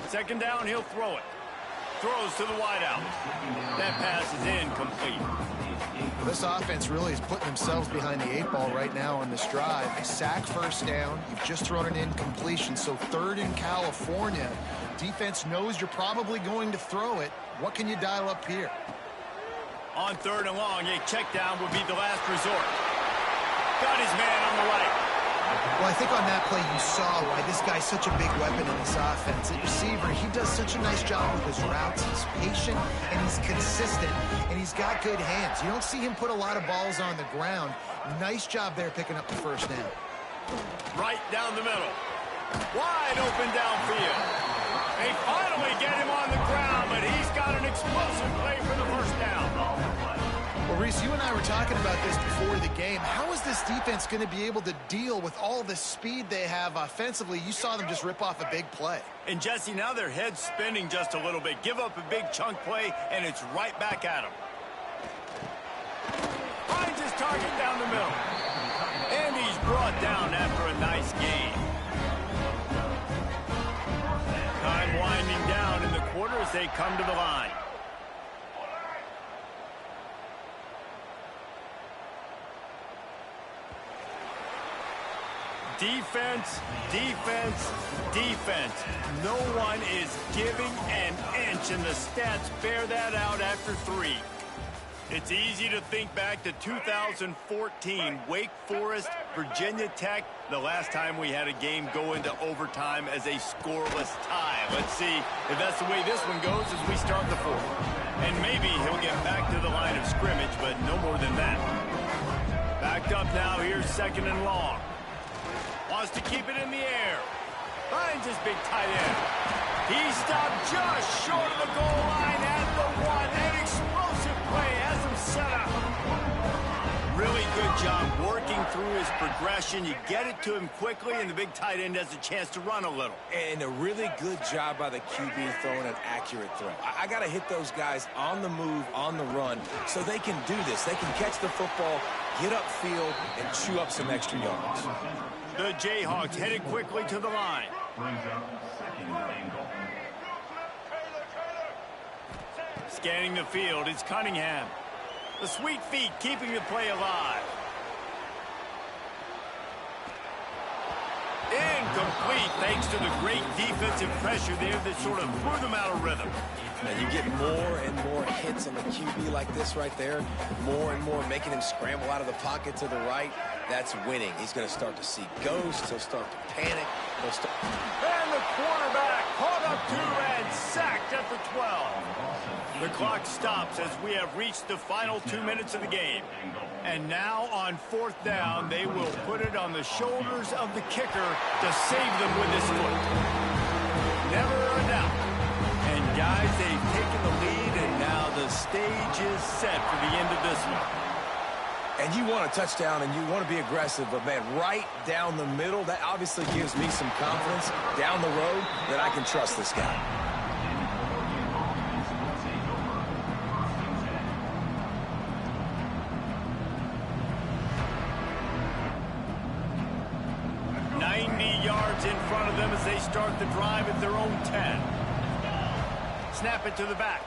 Second down, he'll throw it. Throws to the wideout. That pass is incomplete. This offense really is putting themselves behind the 8 ball right now on this drive. A sack, 1st down. You've just thrown an incompletion, so 3rd in California. Defense knows you're probably going to throw it. What can you dial up here? On 3rd and long, a check down would be the last resort. Got his man on the right. Well, I think on that play you saw why this guy's such a big weapon in this offense. At receiver, he does such a nice job with his routes. He's patient, and he's consistent, and he's got good hands. You don't see him put a lot of balls on the ground. Nice job there picking up the 1st down. Right down the middle. Wide open downfield. They finally get him on the ground, but he's got an explosive play for the 1st down. Well, Reese, you and I were talking about this before the game. How is this defense going to be able to deal with all the speed they have offensively? You saw them just rip off a big play. And, Jesse, now their head's spinning just a little bit. Give up a big chunk play, and it's right back at him. Finds his target down the middle. And he's brought down after a nice gain. Time winding down in the quarter as they come to the line. Defense, defense, defense. No one is giving an inch, and the stats bear that out after 3. It's easy to think back to 2014, Wake Forest, Virginia Tech, the last time we had a game go into overtime as a scoreless tie. Let's see if that's the way this one goes as we start the 4th. And maybe he'll get back to the line of scrimmage, but no more than that. Backed up now, here's 2nd and long. Wants to keep it in the air. Finds his big tight end. He stopped just short of the goal line at the one. An explosive play has him set up. Really good job working through his progression. You get it to him quickly, and the big tight end has a chance to run a little. And a really good job by the QB throwing an accurate throw. I got to hit those guys on the move, on the run, so they can do this. They can catch the football, get upfield, and chew up some extra yards. The Jayhawks headed quickly to the line. Scanning the field, it's Cunningham. The sweet feet keeping the play alive. Incomplete thanks to the great defensive pressure there that sort of threw them out of rhythm. Now you get more and more hits on the QB like this right there. More and more making him scramble out of the pocket to the right. That's winning. He's going to start to see ghosts. He'll start to panic. And the quarterback caught up to and sacked at the 12. The clock stops as we have reached the final 2 minutes of the game. And now on fourth down, they will put it on the shoulders of the kicker to save them with his foot. Never a doubt. And guys, they've taken the lead, and now the stage is set for the end of this one. And you want a touchdown, and you want to be aggressive, but, man, right down the middle, that obviously gives me some confidence down the road that I can trust this guy. In front of them as they start the drive at their own 10. Snap it to the back.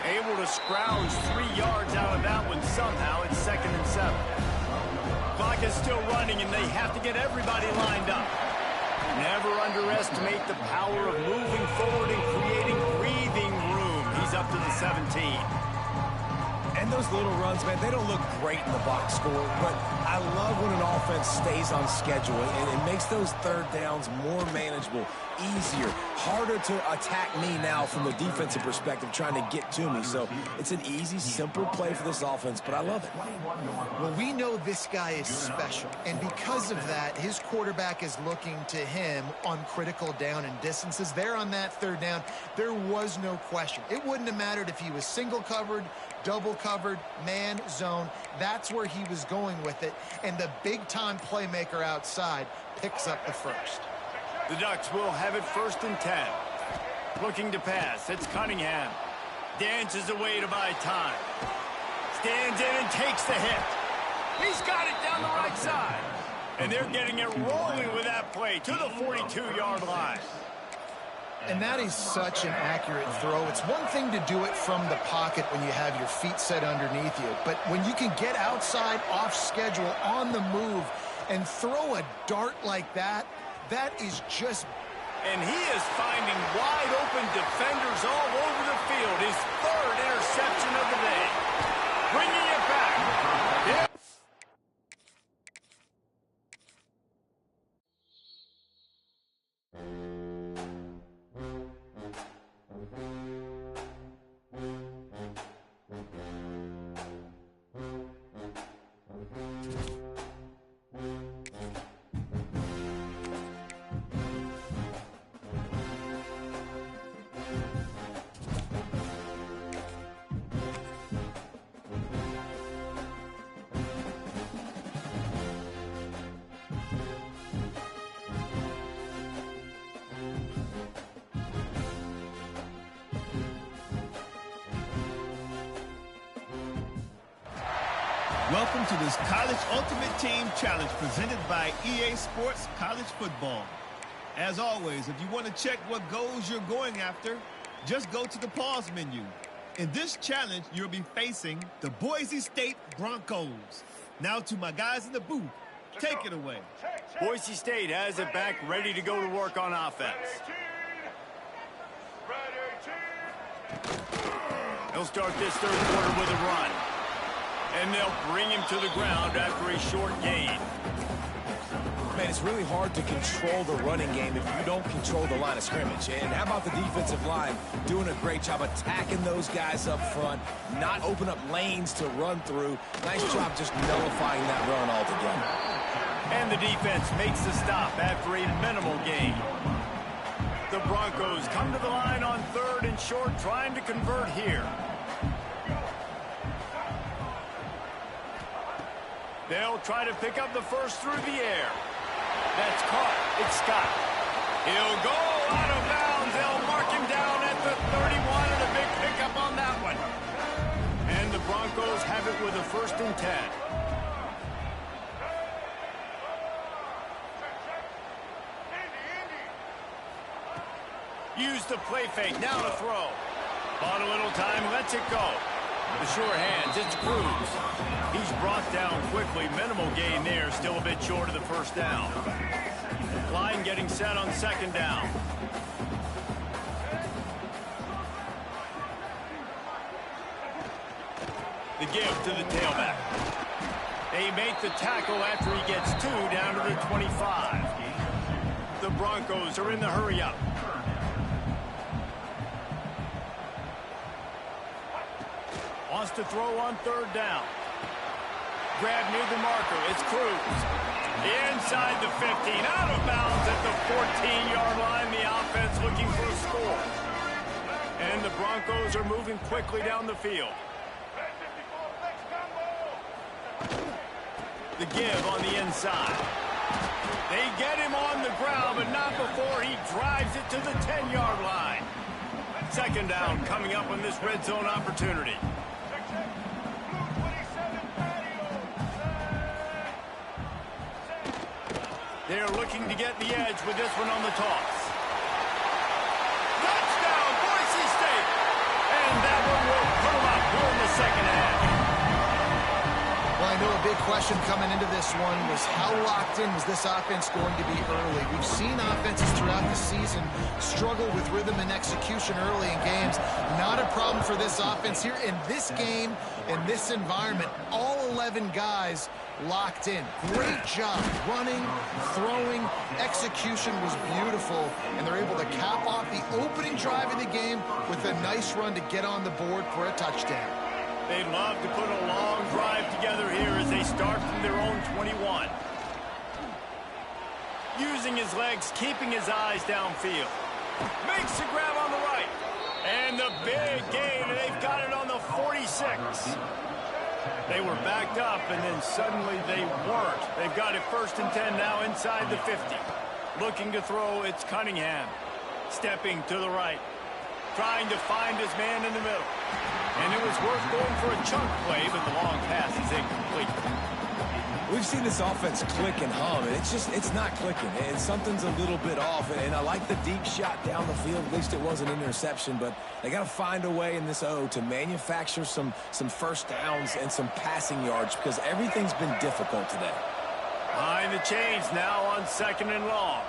Able to scrounge 3 yards out of that one somehow. It's 2nd and 7. Clock is still running, and they have to get everybody lined up. Never underestimate the power of moving forward and creating breathing room. He's up to the 17. And those little runs, man, they don't look great in the box score, but I love when an offense stays on schedule, and it makes those third downs more manageable, easier, harder to attack me now from the defensive perspective trying to get to me. So it's an easy, simple play for this offense, but I love it. Well, we know this guy is special, and because of that, his quarterback is looking to him on critical down and distances. There on that third down, there was no question. It wouldn't have mattered if he was single covered, double covered, man, zone. That's where he was going with it. And the big-time playmaker outside picks up the first. The Ducks will have it 1st and 10. Looking to pass. It's Cunningham. Dances away to buy time. Stands in and takes the hit. He's got it down the right side. And they're getting it rolling with that play to the 42-yard line. And that is such an accurate throw. It's one thing to do it from the pocket when you have your feet set underneath you, but when you can get outside, off schedule, on the move, and throw a dart like that, that is just... And he is finding wide open defenders all over the field. His 3rd interception of the day. Bringing it back. Yeah. Welcome to this College Ultimate Team Challenge presented by EA Sports College Football. As always, if you want to check what goals you're going after, just go to the pause menu. In this challenge, you'll be facing the Boise State Broncos. Now to my guys in the booth, take it away. Boise State has it back, ready to go to work on offense. He'll start this 3rd quarter with a run. And they'll bring him to the ground after a short gain. Man, it's really hard to control the running game if you don't control the line of scrimmage. And how about the defensive line doing a great job attacking those guys up front, not open up lanes to run through. Nice job just nullifying that run altogether. And the defense makes the stop after a minimal gain. The Broncos come to the line on 3rd and short, trying to convert here. They'll try to pick up the first through the air. That's caught. It's Scott. He'll go out of bounds. They'll mark him down at the 31, and a big pickup on that one. And the Broncos have it with a 1st and 10. Use the play fake. Now to throw. Bought a little time. Lets it go. The sure hands. It's Cruz. He's brought down quickly. Minimal gain there. Still a bit short of the 1st down. Line getting set on 2nd down. The give to the tailback. They make the tackle after he gets 2 down to the 25. The Broncos are in the hurry-up. Wants to throw on 3rd down. Grab near the marker. It's Cruz. Inside the 15. Out of bounds at the 14-yard line. The offense looking for a score. And the Broncos are moving quickly down the field. The give on the inside. They get him on the ground, but not before he drives it to the 10-yard line. 2nd down coming up on this red zone opportunity. They're looking to get the edge with this one on the toss. Touchdown, Boise State! And that one will put them up here in the 2nd half. Well, I know a big question coming into this one was how locked in was this offense going to be early? We've seen offenses throughout the season struggle with rhythm and execution early in games. Not a problem for this offense here. In this game, in this environment, all 11 guys locked in. Great job running, throwing, execution was beautiful, and they're able to cap off the opening drive of the game with a nice run to get on the board for a touchdown. They'd love to put a long drive together here as they start from their own 21. Using his legs, keeping his eyes downfield. Makes the grab on the right. And the big gain, and they've got it on the 46. They were backed up, and then suddenly they weren't. They've got it 1st and 10 now inside the 50. Looking to throw, it's Cunningham. Stepping to the right. Trying to find his man in the middle. And it was worth going for a chunk play, but the long pass is incomplete. We've seen this offense click and hum, and it's not clicking, and something's a little bit off. And I like the deep shot down the field. At least it was an interception, but they got to find a way in this O to manufacture some 1st downs and some passing yards because everything's been difficult today. Behind the chains now on 2nd and long.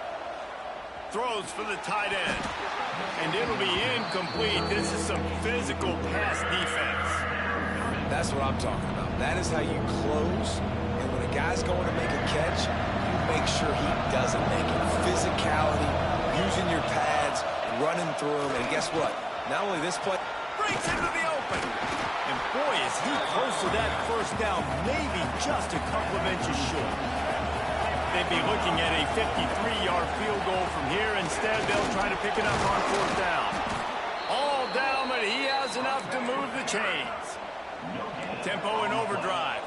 Throws for the tight end. And it'll be incomplete. This is some physical pass defense. That's what I'm talking about. That is how you close. And when a guy's going to make a catch, you make sure he doesn't make it. Physicality, using your pads, running through them. And guess what? Not only this play. Breaks into the open. And boy, is he close to that 1st down. Maybe just a couple of inches short. They'd be looking at a 53-yard field goal from here. Instead, they'll try to pick it up on 4th down. All down, but he has enough to move the chains. Tempo and overdrive.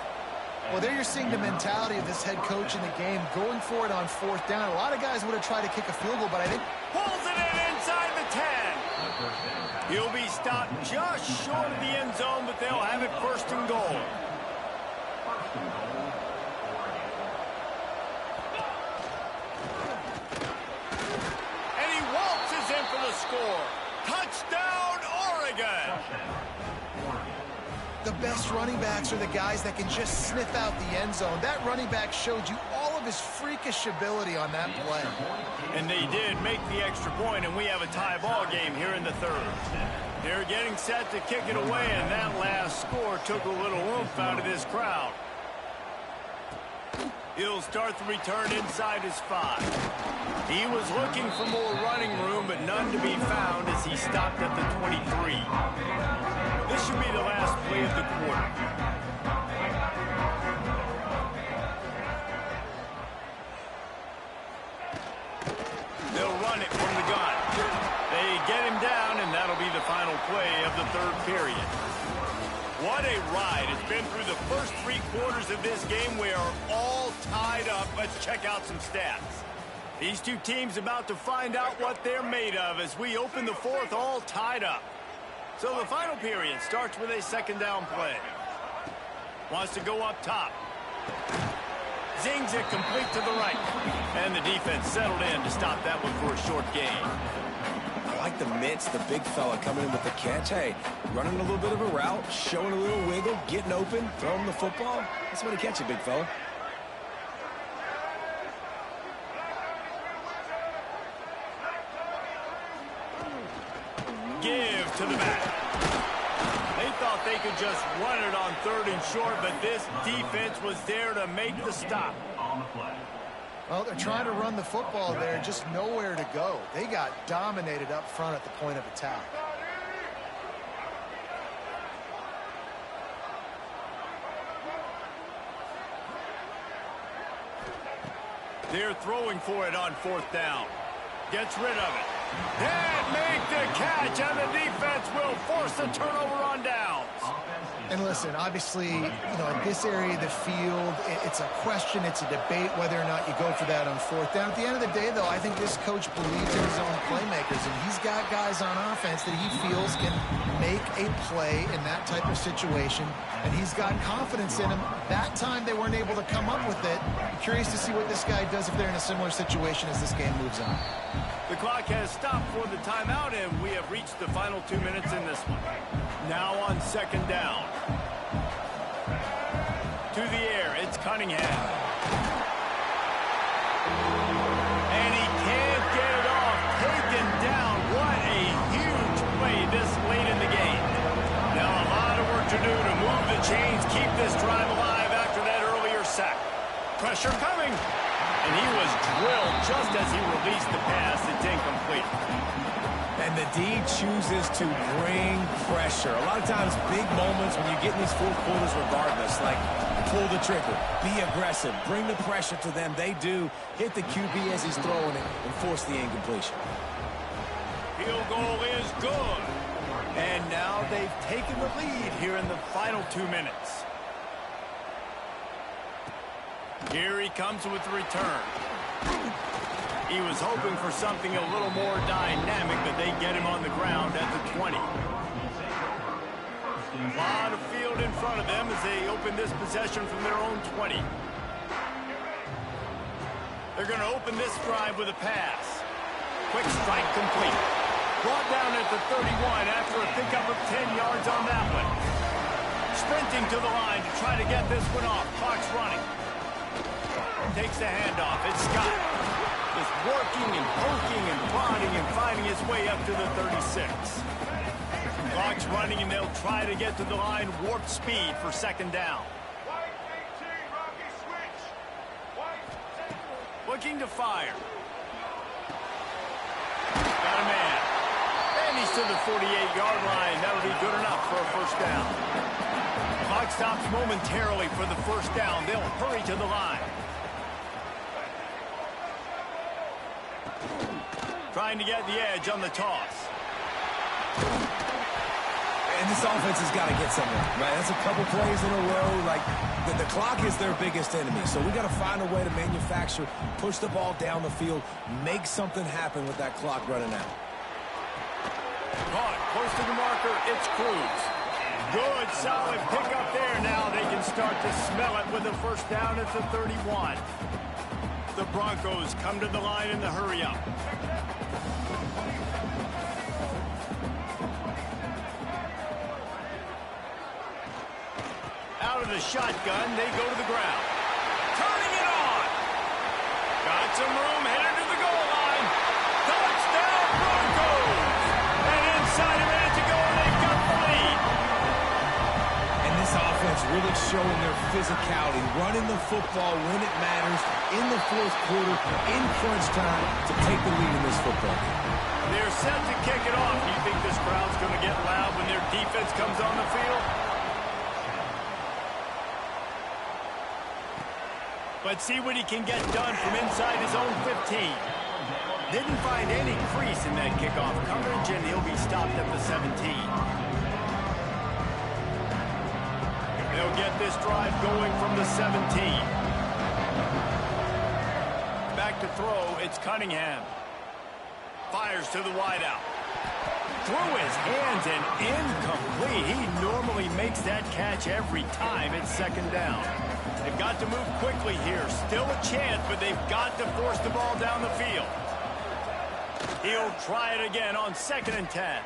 Well, there you're seeing the mentality of this head coach in the game, going for it on 4th down. A lot of guys would have tried to kick a field goal, but I think... Pulls it in inside the 10. He'll be stopped just short of the end zone, but they'll have it 1st and goal. Score. Touchdown, Oregon! The best running backs are the guys that can just sniff out the end zone. That running back showed you all of his freakish ability on that play. And they did make the extra point, and we have a tie ball game here in the 3rd. They're getting set to kick it away, and that last score took a little oomph out of this crowd. He'll start the return inside his 5. He was looking for more running room, but none to be found as he stopped at the 23. This should be the last play of the quarter. period. What a ride. It's been through the first 3 quarters of this game. We are all tied up. Let's check out some stats. These two teams about to find out what they're made of as we open the fourth all tied up. So the final period starts with a second down play. Wants to go up top. Zings it complete to the right. And the defense settled in to stop that one for a short gain. I like the mitts, the big fella coming in with the catch. Hey, running a little bit of a route, showing a little wiggle, getting open, throwing the football. That's somebody catch it, big fella. Give to the back. They thought they could just run it on 3rd and short, but this defense was there to make the stop. Well, they're trying to run the football there, just nowhere to go. They got dominated up front at the point of attack. They're throwing for it on 4th down. Gets rid of it. And make the catch, and the defense will force the turnover on downs. And listen, obviously, in this area of the field, it's a question, it's a debate whether or not you go for that on 4th down. At the end of the day, though, I think this coach believes in his own playmakers, and he's got guys on offense that he feels can make a play in that type of situation, and he's got confidence in them. That time they weren't able to come up with it. I'm curious to see what this guy does if they're in a similar situation as this game moves on. The clock has stopped for the timeout, and we have reached the final 2 minutes in this one. Now on 2nd down. To the air, it's Cunningham. And he can't get it off. Taken down. What a huge play this late in the game. Now a lot of work to do to move the chains, keep this drive alive after that earlier sack. Pressure coming. And he was drilled just as he released the pass. It's incomplete. And the D chooses to bring pressure. A lot of times, big moments when you get in these 4 quarters regardless, like pull the trigger, be aggressive, bring the pressure to them. They do. Hit the QB as he's throwing it and force the incompletion. Field goal is good. And now they've taken the lead here in the final 2 minutes. Here he comes with the return. He was hoping for something a little more dynamic, but they get him on the ground at the 20. A lot of field in front of them as they open this possession from their own 20. They're going to open this drive with a pass. Quick strike complete. Brought down at the 31 after a pickup of 10 yards on that one. Sprinting to the line to try to get this one off. Clock's running. Takes the handoff. It's Scott. Just working and poking and prodding and finding his way up to the 36. Clock's running, and they'll try to get to the line warp speed for 2nd down. Looking to fire. Got a man. And he's to the 48-yard line. That'll be good enough for a 1st down. Clock stops momentarily for the 1st down. They'll hurry to the line. Trying to get the edge on the toss. And this offense has got to get somewhere, right? That's a couple plays in a row. Like, the clock is their biggest enemy. So we got to find a way to manufacture, push the ball down the field, make something happen with that clock running out. Caught close to the marker. It's Cruz. Good, solid pickup there. Now they can start to smell it with a 1st down at the 31. The Broncos come to the line in the hurry-up. Out of the shotgun, they go to the ground. Turning it on. Got some room, headed to the goal line. Touchdown, Broncos! And inside a minute to go, and they've got the lead. And this offense really showing their physicality, running the football when it matters, in the 4th quarter, in crunch time, to take the lead in this football game. They're set to kick it off. Do you think this crowd's going to get loud when their defense comes on the field? But see what he can get done from inside his own 15. Didn't find any crease in that kickoff coverage, and he'll be stopped at the 17. They'll get this drive going from the 17. Back to throw, it's Cunningham. Fires to the wideout. Through his hands and incomplete. He normally makes that catch every time. It's second down. They've got to move quickly here. Still a chance, but they've got to force the ball down the field. He'll try it again on 2nd and 10.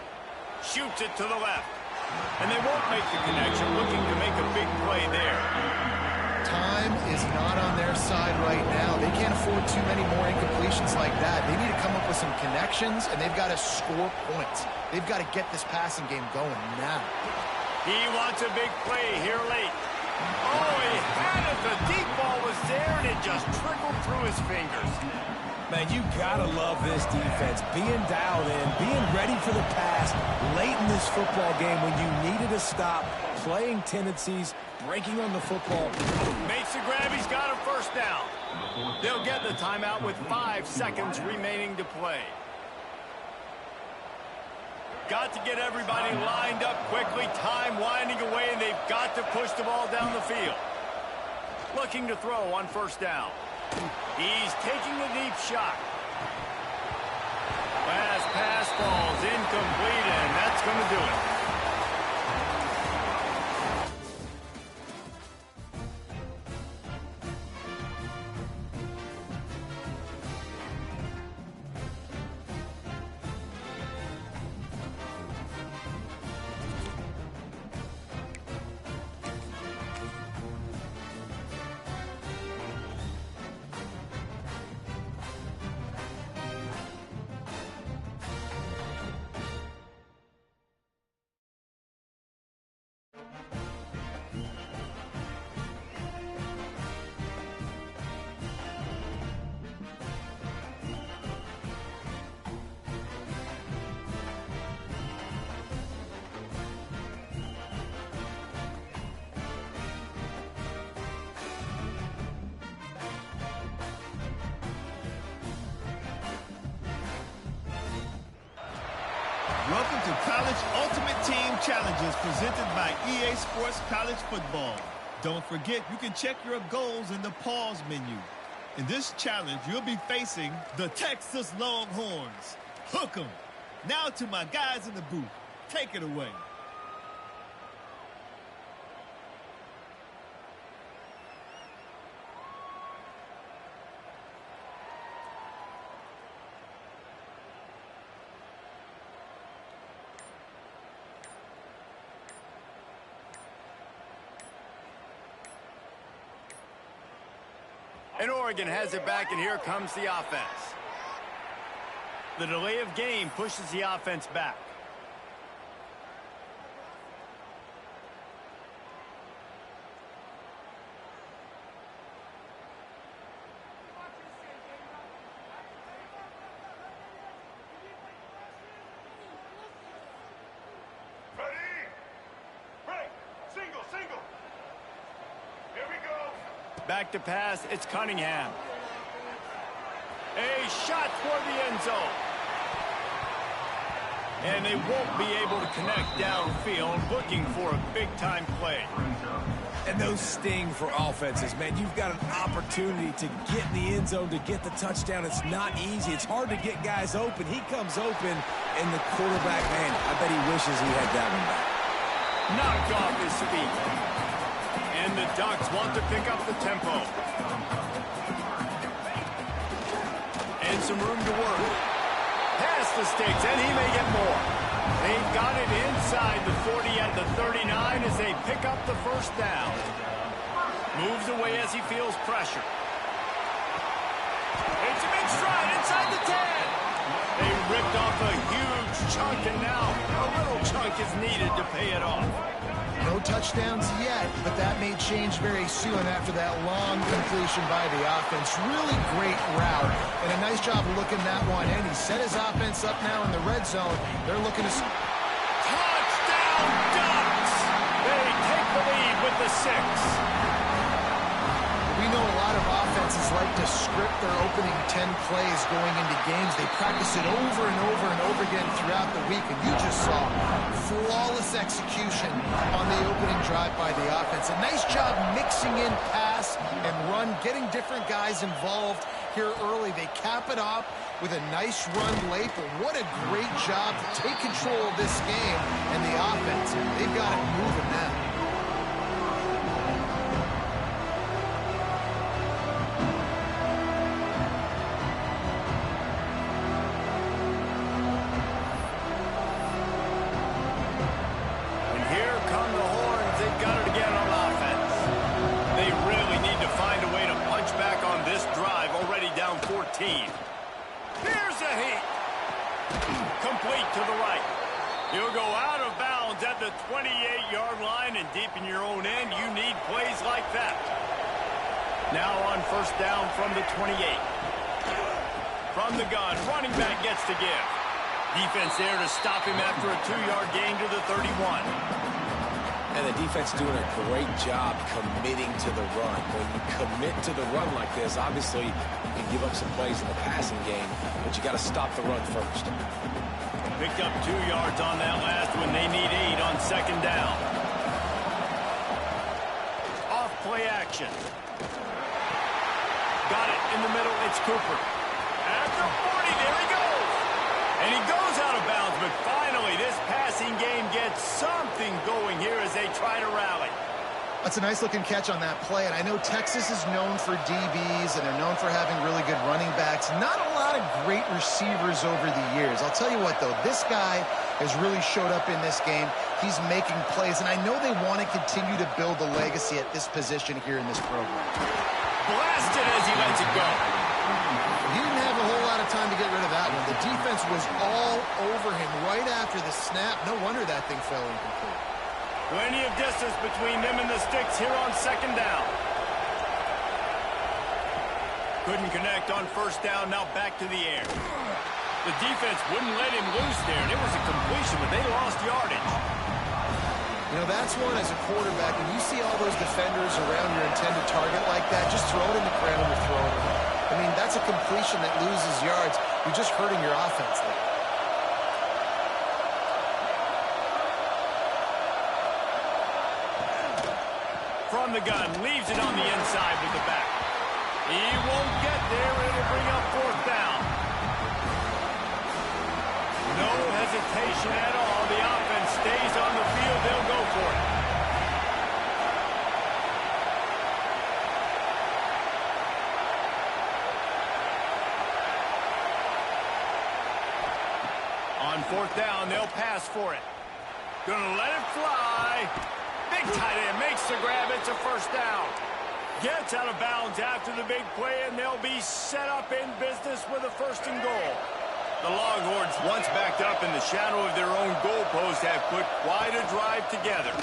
Shoots it to the left. And they won't make the connection, looking to make a big play there. Time is not on their side right now. They can't afford too many more incompletions like that. They need to come up with some connections, and they've got to score points. They've got to get this passing game going now. He wants a big play here late. Oh, he had it. The deep ball was there, and it just trickled through his fingers. Man, you gotta love this defense. Being dialed in, being ready for the pass late in this football game when you needed to stop, playing tendencies, breaking on the football. Makes the grab. He's got a first down. They'll get the timeout with 5 seconds remaining to play. Got to get everybody lined up quickly. Time winding away, and they've got to push the ball down the field. Looking to throw on 1st down. He's taking a deep shot. Last pass falls incomplete, and that's going to do it. Welcome to College Ultimate Team Challenges presented by EA Sports College Football. Don't forget, you can check your goals in the pause menu. In this challenge, you'll be facing the Texas Longhorns. Hook 'em. Now to my guys in the booth. Take it away. And Oregon has it back, and here comes the offense. The delay of game pushes the offense back. Back to pass, it's Cunningham. A shot toward the end zone. And they won't be able to connect downfield, looking for a big-time play. And those sting for offenses, man. You've got an opportunity to get in the end zone, to get the touchdown. It's not easy. It's hard to get guys open. He comes open, and the quarterback, man, I bet he wishes he had that one back. Knocked off his feet. And the Ducks want to pick up the tempo. And some room to work. Past the sticks, and he may get more. They've got it inside the 40 at the 39 as they pick up the first down. Moves away as he feels pressure. It's a big stride inside the 10. They ripped off a huge chunk, and now a little chunk is needed to pay it off. No touchdowns yet, but that may change very soon after that long completion by the offense. Really great route, and a nice job of looking that one in. He set his offense up now in the red zone. They're looking to... Touchdown, Ducks! They take the lead with the 6. We know a lot of offenses like to script their opening 10 plays going into games. They practice it over and over and over again throughout the week, and you just saw flawless execution on the opening drive by the offense. A nice job mixing in pass and run, getting different guys involved here early. They cap it off with a nice run late, but what a great job to take control of this game and the offense. They've got it moving now. Here's a heat. Complete to the right. You'll go out of bounds at the 28-yard line, and deep in your own end, you need plays like that. Now on first down from the 28. From the gun, running back gets to give. Defense there to stop him after a 2-yard gain to the 31. And the defense doing a great job committing to the run. When you commit to the run like this, obviously you can give up some plays in the passing game, but you got to stop the run first. Picked up 2 yards on that last one. They need 8 on second down. Off play action. Got it in the middle. It's Cooper. At the 40, there he goes. And he goes out of bounds, but finally this passing game gets something going here as they try to rally. That's a nice-looking catch on that play, and I know Texas is known for DBs, and they're known for having really good running backs. Not a lot of great receivers over the years. I'll tell you what, though, this guy has really showed up in this game. He's making plays, and I know they want to continue to build a legacy at this position here in this program. Blasted as he lets it go. He didn't have a whole lot of time to get rid of that one. The defense was all over him right after the snap. No wonder that thing fell incomplete. Plenty of distance between them and the sticks here on second down. Couldn't connect on first down, now back to the air. The defense wouldn't let him loose there, and it was a completion, but they lost yardage. You know, that's one as a quarterback, when you see all those defenders around your intended target like that, just throw it in the ground or throw it away. I mean, that's a completion that loses yards. You're just hurting your offense there. From the gun, leaves it on the inside with the back. He won't get there. It'll bring up fourth down. No hesitation at all. The offense stays on the field. They'll go for it. On fourth down, they'll pass for it. Gonna let it fly. Big tight end makes the grab. It's a first down. Gets out of bounds after the big play, and they'll be set up in business with a first and goal. The Longhorns, once backed up in the shadow of their own goalpost, have put quite a drive together.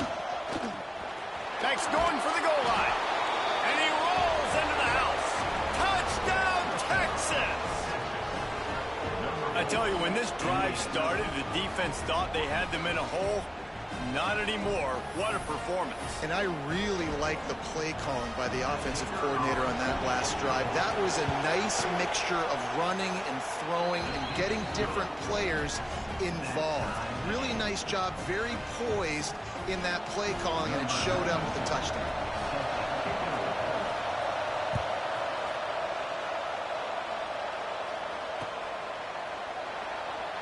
Next, going for the goal line. And he rolls into the house. Touchdown, Texas! I tell you, when this drive started, the defense thought they had them in a hole. Not anymore. What a performance. And I really like the play calling by the offensive coordinator on that last drive. That was a nice mixture of running and throwing and getting different players involved. Really nice job, very poised in that play calling, and it showed up with the touchdown.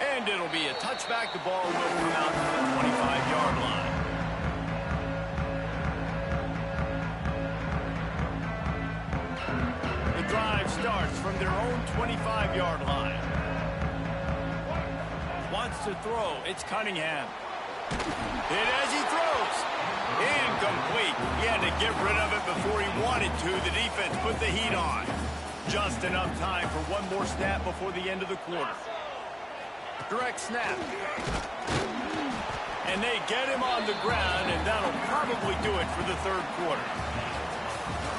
And it'll be a touchback. The ball will come out to the 25-yard line. The drive starts from their own 25-yard line. Wants to throw. It's Cunningham. Hit as he throws. Incomplete. He had to get rid of it before he wanted to. The defense put the heat on. Just enough time for one more snap before the end of the quarter. Direct snap. And they get him on the ground, and that'll probably do it for the third quarter.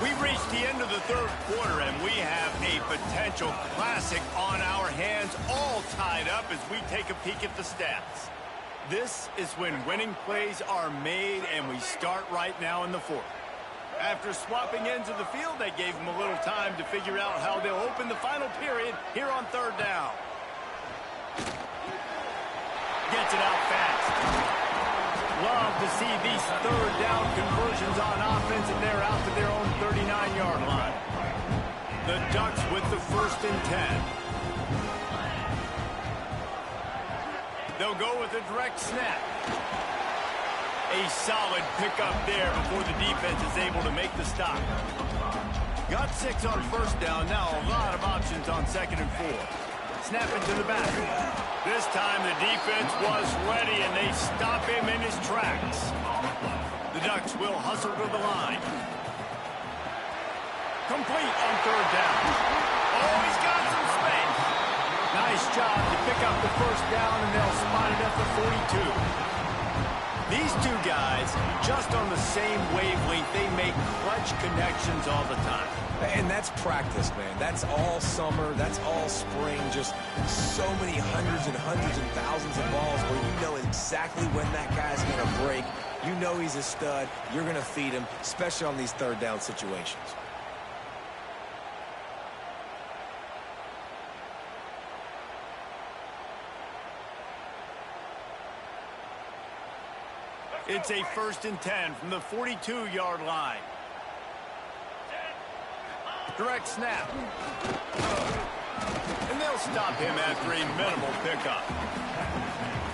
We've reached the end of the third quarter, and we have a potential classic on our hands, all tied up as we take a peek at the stats. This is when winning plays are made, and we start right now in the fourth. After swapping ends of the field, they gave him a little time to figure out how they'll open the final period here on third down. Gets it out fast. Love to see these third down conversions on offense, and they're out to their own 39-yard line. The Ducks with the 1st and 10. They'll go with a direct snap. A solid pickup there before the defense is able to make the stop. Got 6 on 1st down. Now a lot of options on 2nd and 4. Snap into the back. This time the defense was ready, and they stop him in his tracks. The Ducks will hustle to the line. Complete on 3rd down. Oh, he's got some space. Nice job to pick up the 1st down, and they'll spot it at the 42. These two guys, just on the same wavelength, they make clutch connections all the time. And that's practice, man. That's all summer. That's all spring. Just so many hundreds and thousands of balls where you know exactly when that guy's going to break. You know he's a stud. You're going to feed him, especially on these third down situations. It's a 1st and 10 from the 42-yard line. Direct snap. And they'll stop him after a minimal pickup.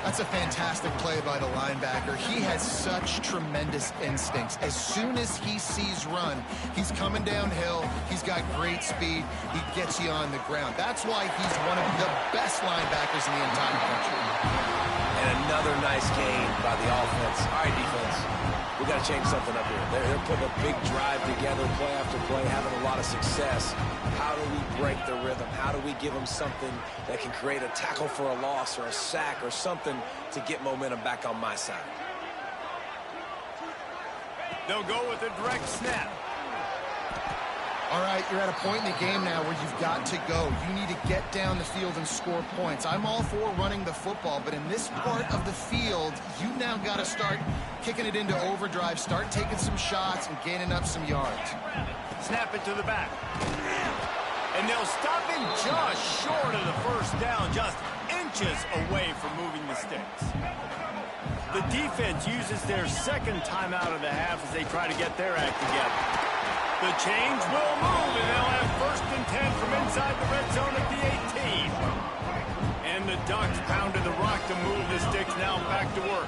That's a fantastic play by the linebacker. He has such tremendous instincts. As soon as he sees run, he's coming downhill. He's got great speed. He gets you on the ground. That's why he's one of the best linebackers in the entire country. And another nice gain by the offense. All right, defense, we got to change something up here. They're putting a big drive together, play after play, having a lot of success. How do we break the rhythm? How do we give them something that can create a tackle for a loss or a sack or something to get momentum back on my side? They'll go with a direct snap. All right, you're at a point in the game now where you've got to go. You need to get down the field and score points. I'm all for running the football, but in this part of the field, you now got to start kicking it into overdrive, start taking some shots and gaining up some yards. Snap it to the back. And they'll stop him just short of the 1st down, just inches away from moving the sticks. The defense uses their 2nd timeout of the half as they try to get their act together. The change will move, and they'll have 1st and 10 from inside the red zone at the 18. And the Ducks pounded the rock to move the sticks, now back to work.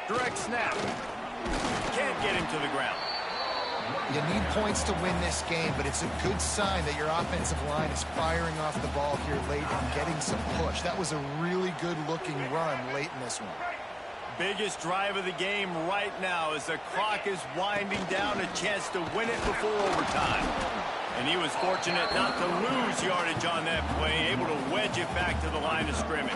Direct snap. Can't get him to the ground. You need points to win this game, but it's a good sign that your offensive line is firing off the ball here late and getting some push. That was a really good-looking run late in this one. Biggest drive of the game right now as the clock is winding down, a chance to win it before overtime. And he was fortunate not to lose yardage on that play, able to wedge it back to the line of scrimmage.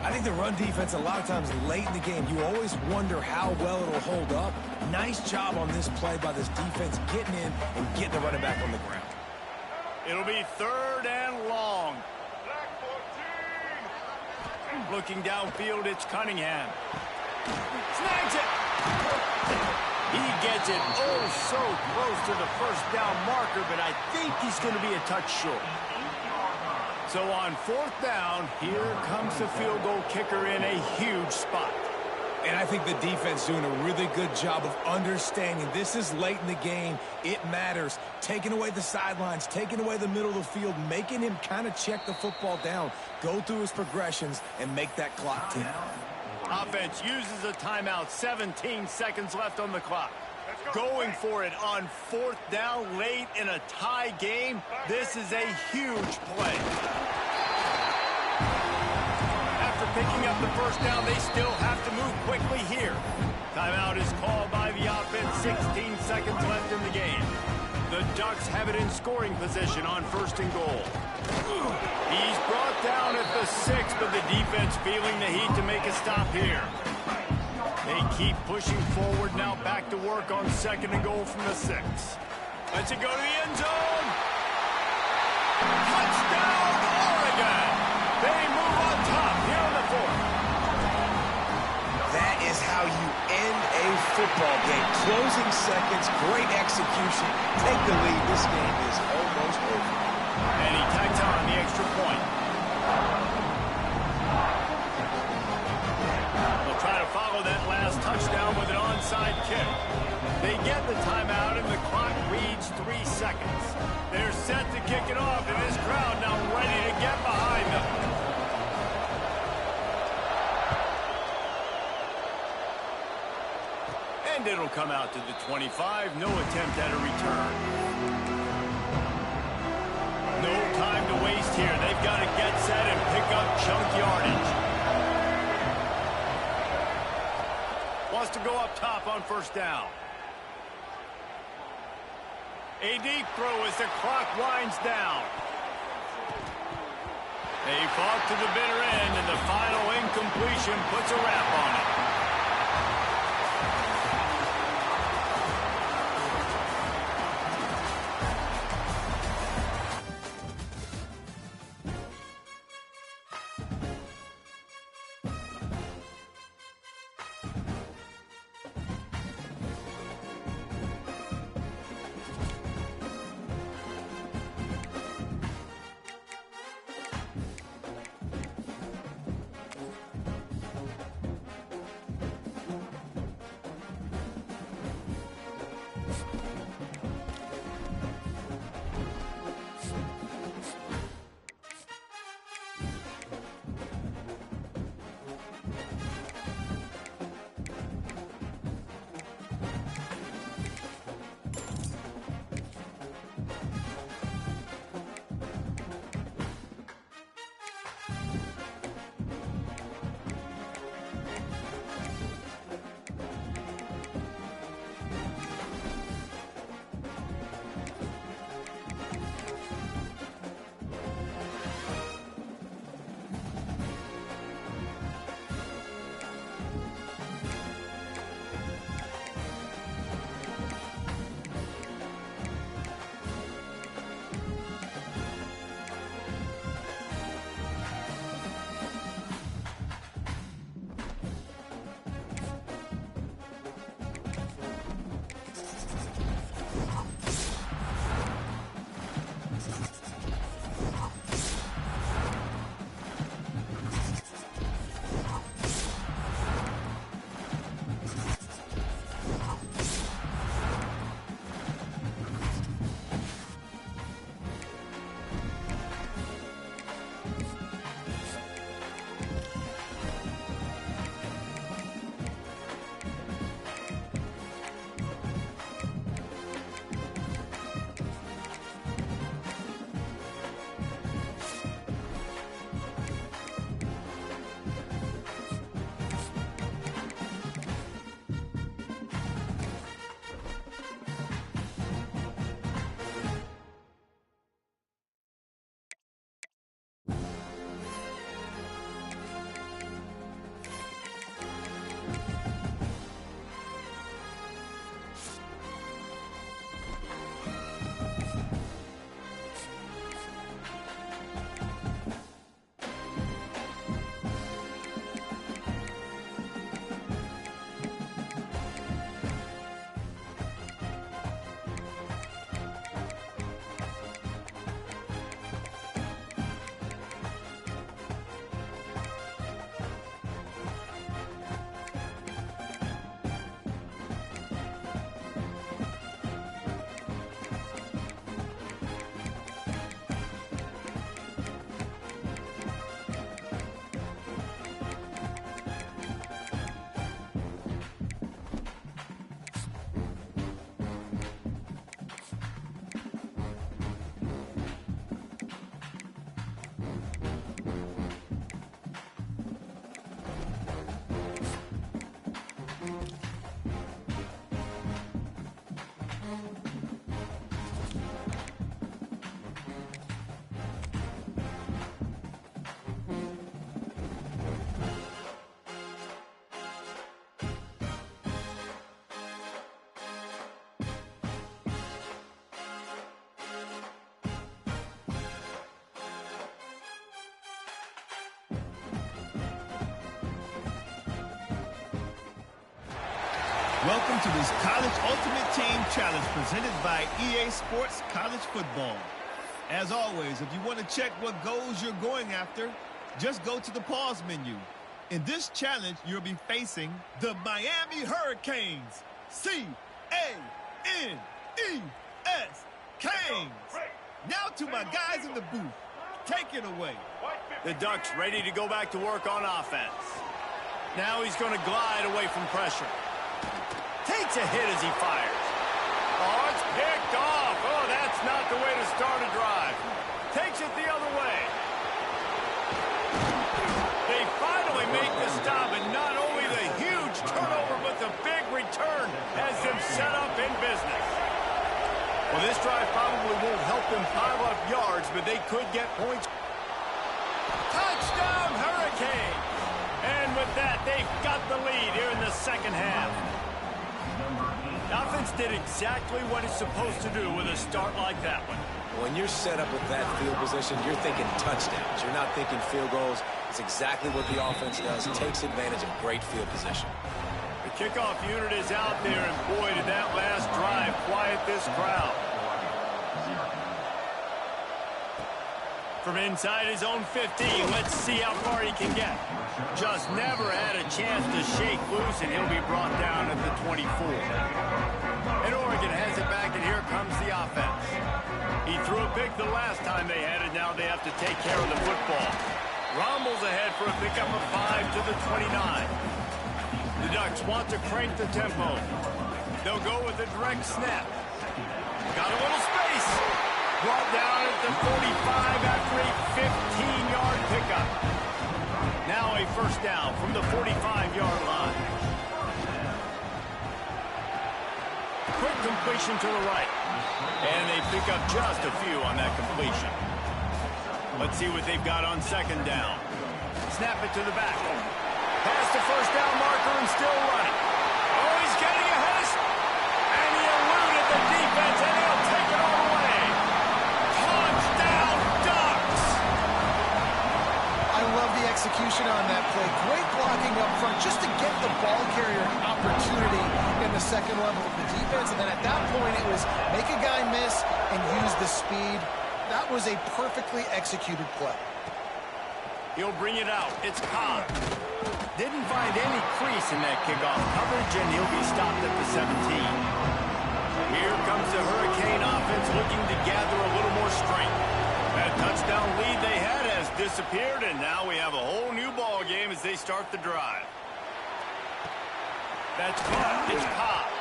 I think the run defense, a lot of times late in the game, you always wonder how well it'll hold up. Nice job on this play by this defense, getting in and getting the running back on the ground. It'll be 3rd and long. Looking downfield, it's Cunningham. Snags it. He gets it oh so close to the 1st down marker, but I think he's going to be a touch short. So on 4th down, here comes the field goal kicker in a huge spot. And I think the defense doing a really good job of understanding this is late in the game. It matters. Taking away the sidelines, taking away the middle of the field, making him kind of check the football down, go through his progressions, and make that clock tick. Offense uses a timeout, 17 seconds left on the clock. Going for it on 4th down late in a tie game. This is a huge play. After picking up the 1st down, they still have to move quickly here. Timeout is called by the offense, 16 seconds left in the game. The Ducks have it in scoring position on 1st and goal. He's brought down at the 6, but the defense feeling the heat to make a stop here. They keep pushing forward, now back to work on 2nd and goal from the 6. Lets it go to the end zone. Touchdown, Oregon. They move on top here in the fourth. That is how you end a football game. Closing seconds, great execution. Take the lead. This game is almost over. And he tacks on the extra point. They'll try to follow that last touchdown with an onside kick. They get the timeout, and the clock reads 3 seconds. They're set to kick it off, and this crowd now ready to get behind them. And it'll come out to the 25. No attempt at a return. No time to waste here. They've got to get set and pick up chunk yardage. Wants to go up top on first down. A deep throw as the clock winds down. They fought to the bitter end, and the final incompletion puts a wrap on it. Welcome to this College Ultimate Team Challenge presented by EA Sports College Football. As always, if you want to check what goals you're going after, just go to the pause menu. In this challenge, you'll be facing the Miami Hurricanes. C-A-N-E-S. Canes. Now to my guys in the booth. Take it away. The Ducks ready to go back to work on offense. Now he's going to glide away from pressure. Takes a hit as he fires. Oh, it's picked off. Oh, that's not the way to start a drive. Takes it the other way. They finally make the stop, and not only the huge turnover, but the big return has them set up in business. Well, this drive probably won't help them pile up yards, but they could get points. Touchdown, Hurricane! And with that, they've got the lead here in the second half. The offense did exactly what it's supposed to do with a start like that one. When you're set up with that field position, you're thinking touchdowns. You're not thinking field goals. It's exactly what the offense does. It takes advantage of great field position. The kickoff unit is out there, and boy, did that last drive quiet this crowd. From inside his own 15, let's see how far he can get. Just never had a chance to shake loose, and he'll be brought down at the 24. And Oregon has it back, and here comes the offense. He threw a pick the last time they had it. Now they have to take care of the football. Rommel's ahead for a pickup of 5 to the 29. The Ducks want to crank the tempo. They'll go with a direct snap. Got a little space. Brought down at the 45 after a 15-yard pickup. Now a first down from the 45-yard line. Quick completion to the right. And they pick up just a few on that completion. Let's see what they've got on second down. Snap it to the back. Past the first down marker and still running. Oh, he's getting ahead. And he eluded the defense, and he'll take it all away. Touchdown, Ducks! I love the execution on that play. Great blocking up front just to get the ball carrier an opportunity in the second level of the defense. And then at that point, it was make a guy miss and use the speed. That was a perfectly executed play. He'll bring it out. It's Cobb. Didn't find any crease in that kickoff coverage, and he'll be stopped at the 17. Here comes the Hurricane offense looking to gather a little more strength. That touchdown lead they had has disappeared, and now we have a whole new ball game as they start the drive. That's caught. It's Cobb.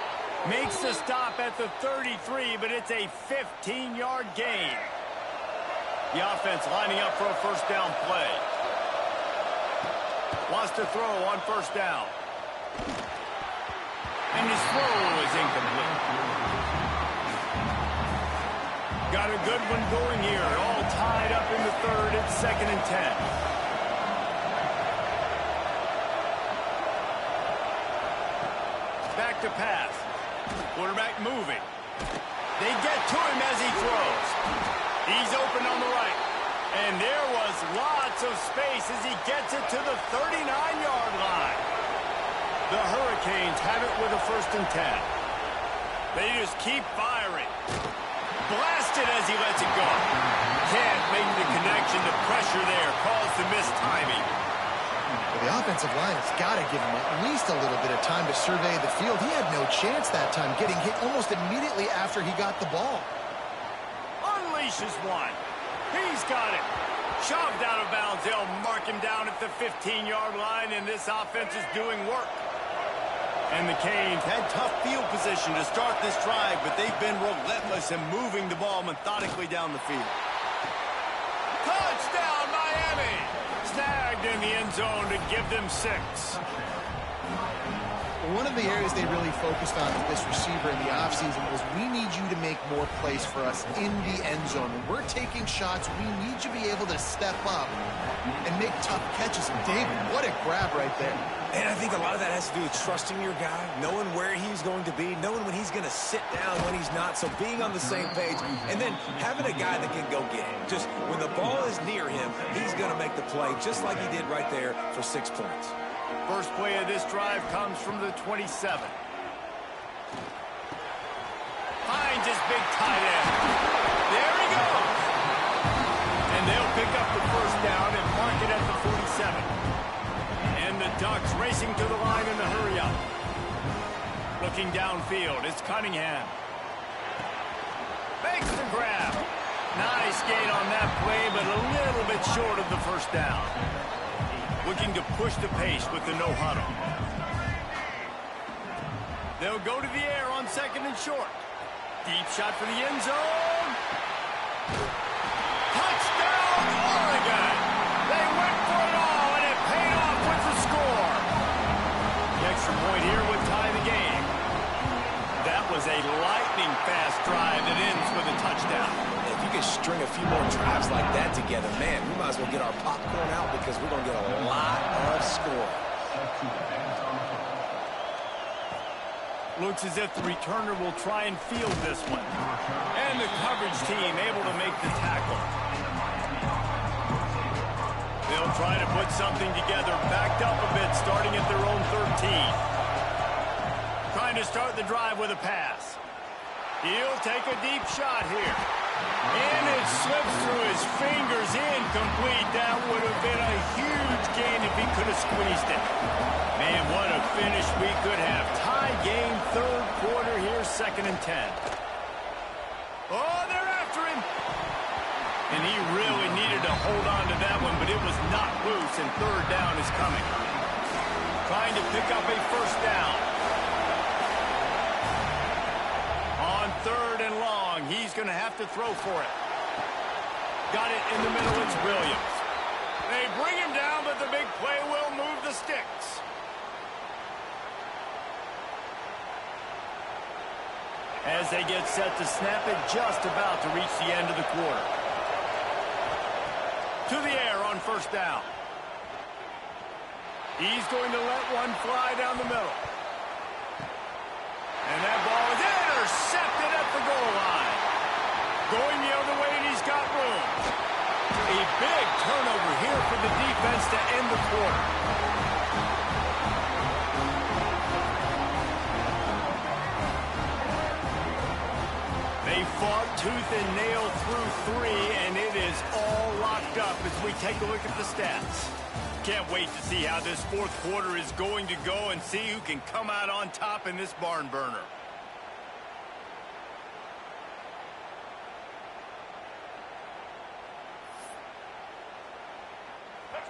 Makes the stop at the 33, but it's a 15-yard gain. The offense lining up for a first down play. Wants to throw on first down. And his throw is incomplete. Got a good one going here. All tied up in the third. It's 2nd and 10. Back to pass. Quarterback moving. They get to him as he throws. He's open on the right. And there was lots of space as he gets it to the 39-yard line. The Hurricanes have it with a 1st and 10. They just keep firing. Blasted as he lets it go. Can't make the connection. The pressure there caused the missed timing. Well, the offensive line has got to give him at least a little bit of time to survey the field. He had no chance that time, getting hit almost immediately after he got the ball. Unleashes one. He's got it. Shoved out of bounds. They'll mark him down at the 15-yard line, and this offense is doing work. And the Canes had tough field position to start this drive, but they've been relentless in moving the ball methodically down the field. Touchdown, Miami! Snagged in the end zone to give them 6. One of the areas they really focused on with this receiver in the offseason was we need you to make more plays for us in the end zone. When we're taking shots, we need you to be able to step up and make tough catches. And David, what a grab right there. And I think a lot of that has to do with trusting your guy, knowing where he's going to be, knowing when he's going to sit down, when he's not. So being on the same page, and then having a guy that can go get him. Just when the ball is near him, he's going to make the play, just like he did right there for 6 points. First play of this drive comes from the 27. finds his big tight end. There he goes. And they'll pick up the first down and mark it at the 47. And the Ducks racing to the line in the hurry-up. Looking downfield, it's Cunningham. Makes the grab. Nice gain on that play, but a little bit short of the first down. Looking to push the pace with the no-huddle. They'll go to the air on second and short. Deep shot for the end zone. Touchdown, Oregon! They went for it all, and it paid off with the score. The extra point here would tie the game. That was a lightning-fast drive that ends with a touchdown. If you can string a few more drives like that together, man, we might as well get our popcorn out because we're going to get a lot of score. Looks as if the returner will try and field this one. And the coverage team able to make the tackle. They'll try to put something together, backed up a bit, starting at their own 13. Trying to start the drive with a pass. He'll take a deep shot here. And it slips through his fingers, incomplete. That would have been a huge gain if he could have squeezed it. Man, what a finish we could have. Tie game, third quarter here, 2nd and 10. Oh, they're after him. And he really needed to hold on to that one, but it was not loose, and third down is coming. Trying to pick up a first down. On 3rd and long, he's going to have to throw for it. Got it in the middle, it's Williams. They bring him down, but the big play will move the sticks. As they get set to snap it, just about to reach the end of the quarter. To the air on first down. He's going to let one fly down the middle. And that ball is intercepted at the goal line. Going the other way, and he's got room. A big turnover here for the defense to end the quarter. They fought tooth and nail through 3, and it is all locked up as we take a look at the stats. Can't wait to see how this fourth quarter is going to go and see who can come out on top in this barn burner.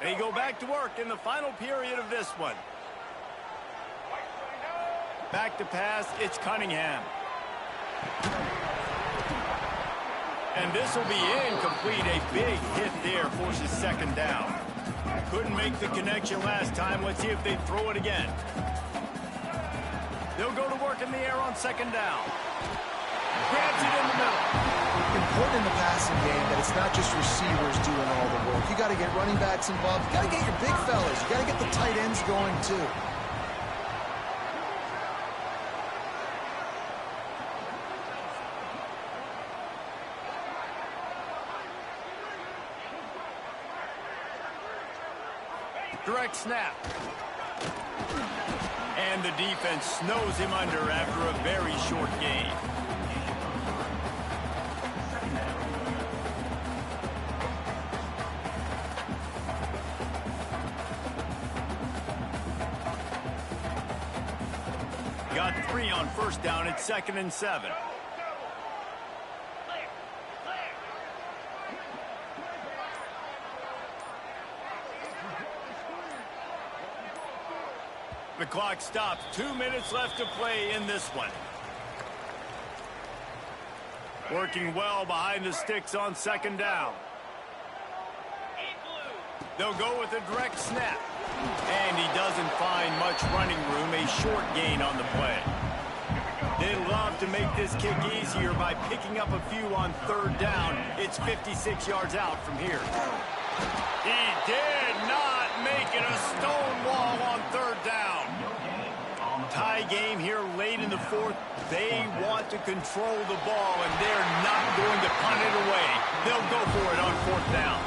They go back to work in the final period of this one. Back to pass, it's Cunningham. And this will be incomplete. A big hit there forces second down. Couldn't make the connection last time. Let's see if they throw it again. They'll go to work in the air on second down. Grabs it in the middle. Important in the passing game that it's not just receivers doing all the work. You got to get running backs involved. You got to get your big fellas. You got to get the tight ends going too. Direct snap. And the defense snows him under after a very short game. Got 3 on first down at 2nd and 7. The clock stops. 2 minutes left to play in this one. Working well behind the sticks on second down. They'll go with a direct snap. And he doesn't find much running room. A short gain on the play. They love to make this kick easier by picking up a few on third down. It's 56 yards out from here. He did not make it a stone wall on third down. Tie game here late in the fourth. They want to control the ball, and they're not going to punt it away. They'll go for it on fourth down.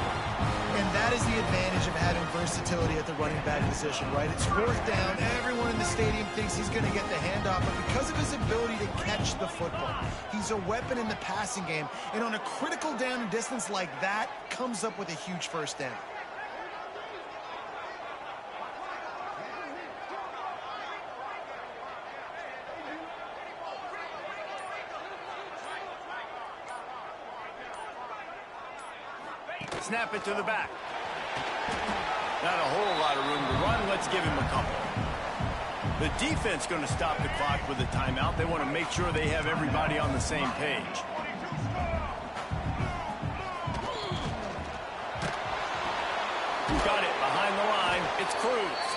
And that is the advantage of having versatility at the running back position, right? It's fourth down. Everyone in the stadium thinks he's going to get the handoff, but because of his ability to catch the football, he's a weapon in the passing game. And on a critical down and distance like that, comes up with a huge first down. Snap it to the back. Not a whole lot of room to run. Let's give him a couple. The defense going to stop the clock with a timeout. They want to make sure they have everybody on the same page. Got it behind the line. It's Cruz.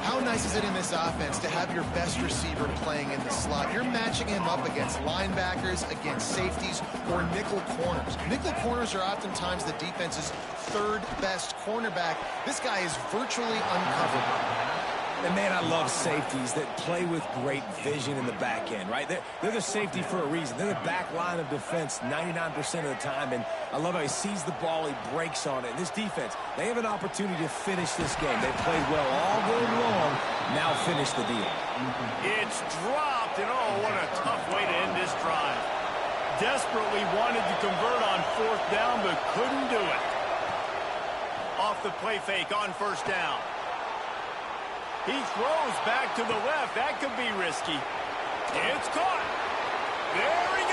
How nice is it in this offense to have your best receiver playing in the slot? You're matching him up against linebackers, against safeties, or nickel corners. Nickel corners are oftentimes the defense's third best cornerback. This guy is virtually uncoverable. And, man, I love safeties that play with great vision in the back end, right? They're the safety for a reason. They're the back line of defense 99% of the time, and I love how he sees the ball, he breaks on it. And this defense, they have an opportunity to finish this game. They've played well all game long. Now finish the deal. It's dropped, and oh, what a tough way to end this drive. Desperately wanted to convert on fourth down, but couldn't do it. Off the play fake on first down. He throws back to the left. That could be risky. It's caught. There he